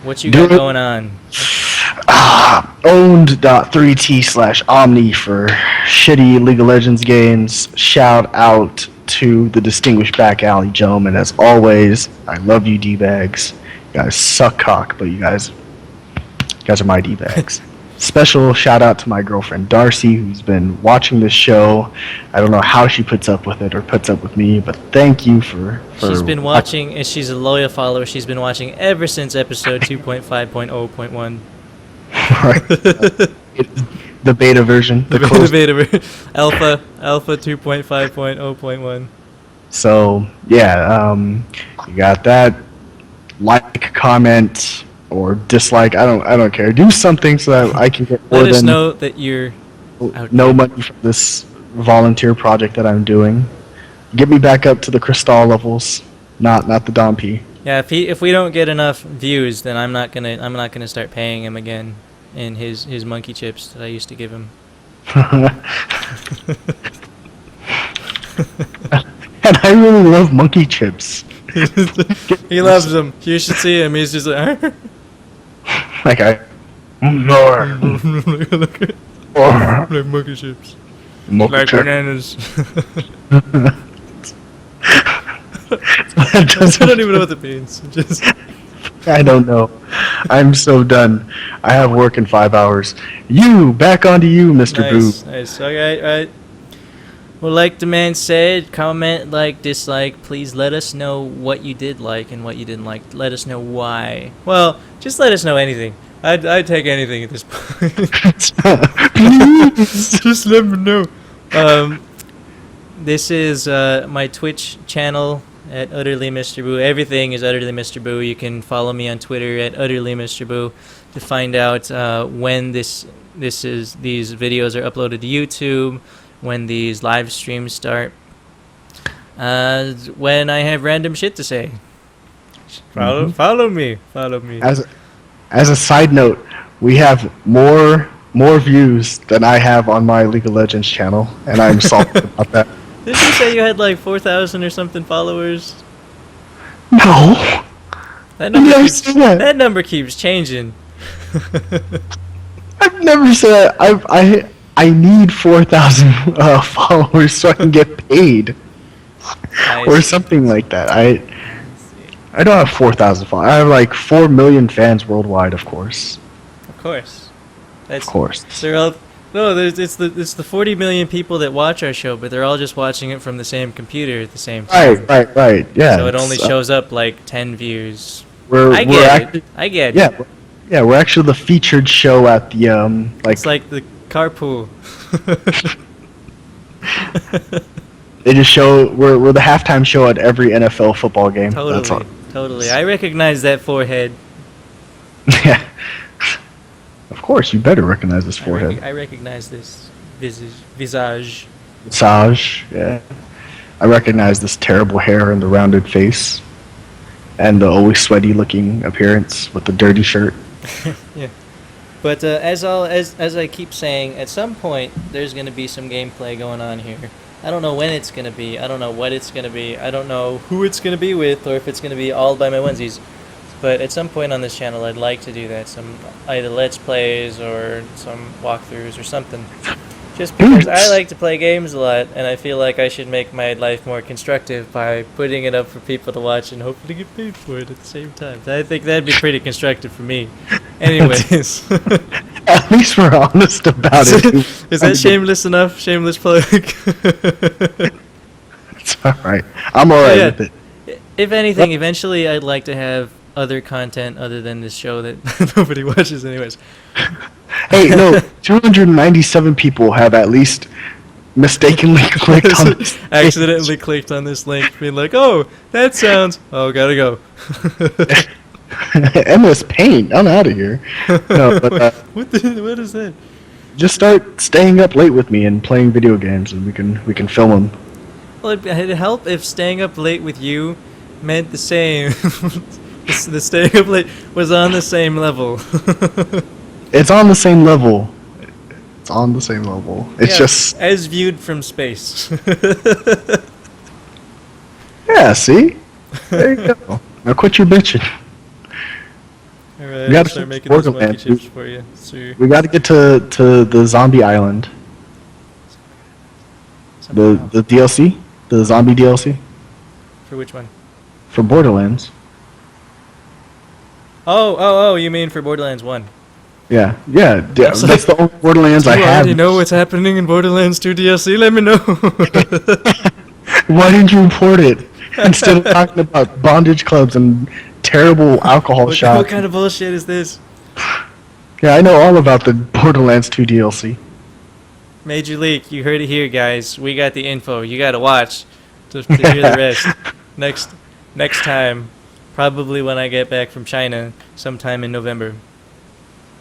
What you got going on? Owned.3t/Omni for shitty League of Legends games. Shout out to the distinguished back alley gentleman as always. I love you, D-bags. You guys suck cock, but you guys are my D-bags. Special shout out to my girlfriend Darcy, who's been watching this show. I don't know how she puts up with it or puts up with me, but thank you for She's been watching, and she's a loyal follower. She's been watching ever since episode 2.5.0.1. Right. The beta version. The beta version. Alpha 2.5.0.1. So, yeah, you got that. Like, comment, or dislike. I don't care. Do something so that I can get more Let us than know that you're out no there. money from this volunteer project that I'm doing. Get me back up to the Cristal levels, not the Dom P. Yeah, if we don't get enough views, then I'm not gonna start paying him again in his monkey chips that I used to give him. And I really love monkey chips. He loves them. You should see him. He's just like, Like I. like monkey chips, Monkey like chip. bananas. That I doesn't- don't even know what that means. Just I don't know. I'm so done. I have work in 5 hours. You back onto you, Mr. nice, Boo. nice. Okay, alright. Well, like the man said, comment, like, dislike. Please let us know what you did like and what you didn't like. Let us know why. Well, just let us know anything. I'd take anything at this point. Just let me know. This is my Twitch channel at Utterly Mr. Boo. Everything is Utterly Mr. Boo. You can follow me on Twitter at Utterly Mr. Boo to find out when these videos are uploaded to YouTube, when these live streams start, when I have random shit to say. Follow me. As a side note, we have more views than I have on my League of Legends channel, and I'm salty about that. Did you say you had like 4,000 or something followers? No. That number, Never keeps, said that. that number keeps changing. I've never said that. I need 4,000 followers so I can get paid, or something like that. I don't have 4,000 followers. I have like 4 million fans worldwide, of course. Of course. That's, Of course. They're all, no, it's the 40 million people that watch our show, but they're all just watching it from the same computer at the same time. Right. Yeah. So it only it's, shows up like 10 views. We're I we're get actually, it. I get yeah, it. yeah. We're actually the featured show at the like. It's like the carpool. They just show we're the halftime show at every NFL football game. That's all. Totally. I recognize that forehead. Yeah. Of course, you better recognize this forehead. I recognize this visage. Visage, yeah. I recognize this terrible hair and the rounded face, and the always sweaty-looking appearance with the dirty shirt. Yeah. But as I keep saying, at some point there's going to be some gameplay going on here. I don't know when it's going to be. I don't know what it's going to be. I don't know who it's going to be with, or if it's going to be all by my onesies. But at some point on this channel, I'd like to do that. Some either Let's Plays or some walkthroughs or something. Just because I like to play games a lot, and I feel like I should make my life more constructive by putting it up for people to watch and hopefully get paid for it at the same time. I think that'd be pretty constructive for me. Anyways. At least we're honest about it. Is that shameless enough? Shameless plug? It's alright. I'm alright Yeah. with it. If anything, eventually I'd like to have other content other than this show that nobody watches anyways. Hey, no, 297 people have at least mistakenly clicked on this. Accidentally clicked on this link, being like, "Oh, that sounds. Oh, gotta go." MS Paint, I'm out of here. No, but What is that? just start staying up late with me and playing video games, and we can film them. Well, it'd help if staying up late with you meant the same. The staying up late was on the same level. It's on the same level. It's on the same level. It's Yeah, just as viewed from space. yeah. See, there you go. Now quit your bitching. All right, We I'll gotta start finish making those monkey Borderlands. chips for you. So, We got to get to the zombie island. The DLC, the zombie DLC for which one? for Borderlands. Oh, you mean for Borderlands 1? Yeah. That's the only Borderlands I Do you have. already know what's happening in Borderlands 2 DLC? Let me know. Why didn't you report it instead of talking about bondage clubs and terrible alcohol What shops? kind of bullshit is this? Yeah, I know all about the Borderlands 2 DLC. Major League, you heard it here, guys. We got the info. You gotta watch to hear the rest. Next time, probably when I get back from China, sometime in November.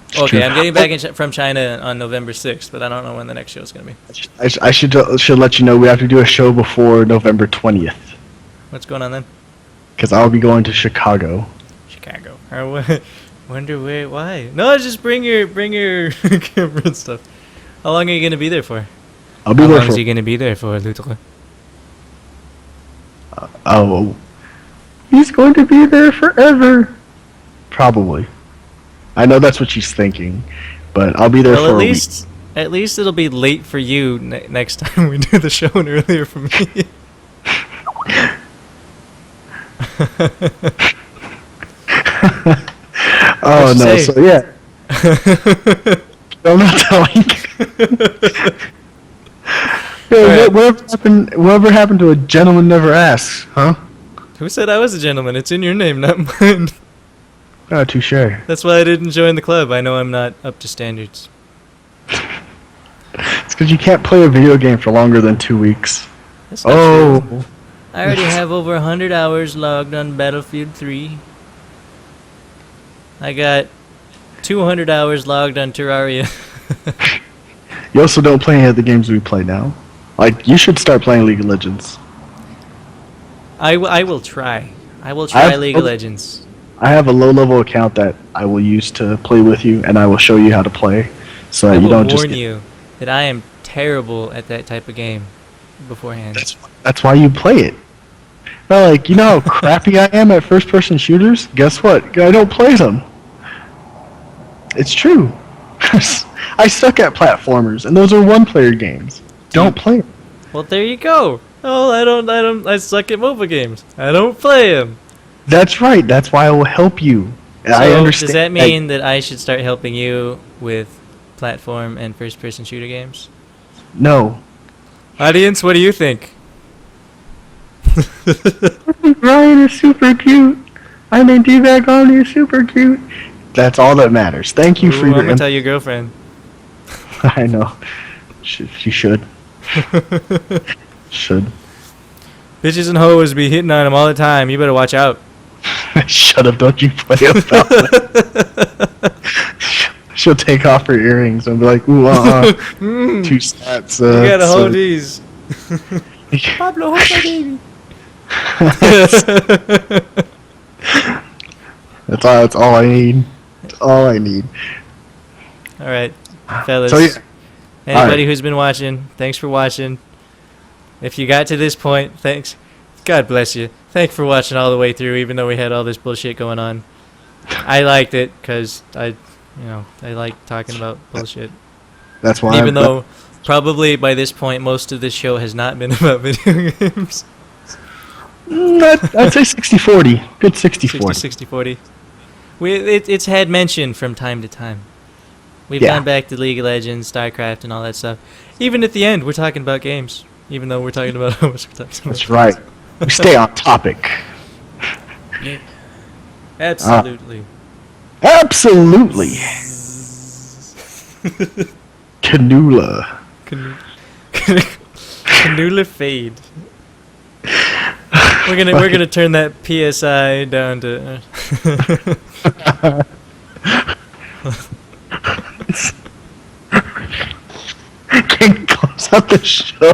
It's Okay, true. I'm getting back from China on November 6th, but I don't know when the next show is going to be. I should let you know we have to do a show before November 20th What's going on then? because I'll be going to Chicago. Chicago. I wonder where, why? No, just bring your camera and stuff. How long are you going to be there for? I'll be How there long for. is he going to be there for, Lutre? Oh, he's going to be there forever. Probably. I know that's what she's thinking, but I'll be there Well, for at least it'll be late for you next time we do the show and earlier for me. Oh What'd you no! say? So yeah. I'm not telling. Alright. Whatever happened to a gentleman never asks, huh? Who said I was a gentleman? It's in your name, not mine. Oh, touche. That's why I didn't join the club. I know I'm not up to standards. It's because you can't play a video game for longer than 2 weeks. That's not true. Oh. I already have over 100 hours logged on Battlefield 3. I got 200 hours logged on Terraria. You also don't play any of the games we play now. Like, you should start playing League of Legends. I will try. I will try I've- League of Legends. I have a low-level account that I will use to play with you, and I will show you how to play, so I that you will don't just. warn you that I am terrible at that type of game beforehand. That's why you play it. Well, like, you know how crappy I am at first-person shooters? Guess what? I don't play them. It's true. I suck at platformers, and those are one-player games. Don't play them. Well, there you go. Oh, I suck at mobile games. I don't play them. That's right. That's why I will help you. And I So, understand. does that mean that I should start helping you with platform and first-person shooter games? No. Audience, what do you think? Ryan is super cute. I mean, DBag Omni is super cute. That's all that matters. Thank you Ooh, for I'm your. gonna tell your girlfriend. I know. She should. Should. Bitches and hoes be hitting on him all the time. You better watch out. Shut up! Don't you play about it. She'll take off her earrings and be like, "Ooh, two stats." You gotta so- hold these. Pablo, hold my baby. That's all I need. That's all I need. All right, fellas. So, yeah. Anybody Alright. who's been watching, thanks for watching. If you got to this point, thanks. God bless you. Thanks for watching all the way through, even though we had all this bullshit going on. I liked it because I like talking about bullshit. That's why. Even though probably by this point most of this show has not been about video games. I'd say 60-40. Good 60-40. 60-40. It's had mention from time to time. We've Yeah. gone back to League of Legends, StarCraft, and all that stuff. Even at the end, we're talking about games. Even though we're talking about how much we're talking about. That's right. We stay on topic. Yeah. Absolutely. Absolutely. Canula. Canula fade. We're gonna turn that PSI down to. Can't close out the show.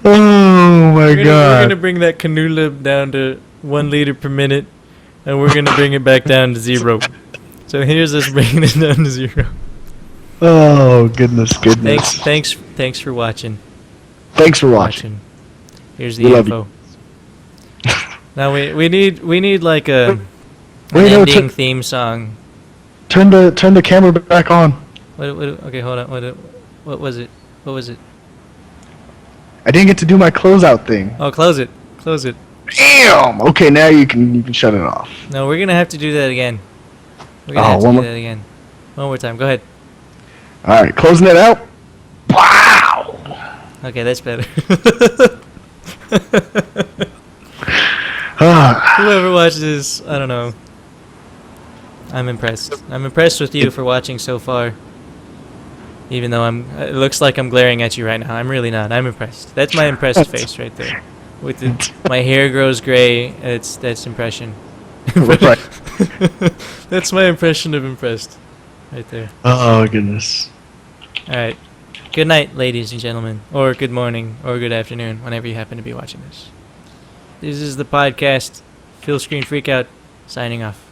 Oh my We're gonna god. bring that canula down to 1 liter per minute, and we're gonna bring it back down to 0. So here's us bringing it down to 0. Oh goodness. Thanks for watching. Thanks for watching. Here's the We love info. Now we need like an Wait, no, ending theme song. Turn the camera back on. What, okay, hold on. What was it? What was it? I didn't get to do my closeout thing. Oh, close it. Close it. Damn. Okay, now you can shut it off. No, we're gonna have to do that again. We're gonna Oh, have to one do more- that again. One more time. Go ahead. All right, closing it out. Wow. Okay, that's better. Ah, Whoever watches, I don't know. I'm impressed. I'm impressed with you for watching so far. Even though it looks like I'm glaring at you right now. I'm really not. I'm impressed. That's my impressed face right there. With my hair grows gray. That's impression. Right. That's my impression of impressed, right there. Oh goodness. All right. Good night, ladies and gentlemen, or good morning, or good afternoon, whenever you happen to be watching this. This is the podcast, Fullscreen Freakout, signing off.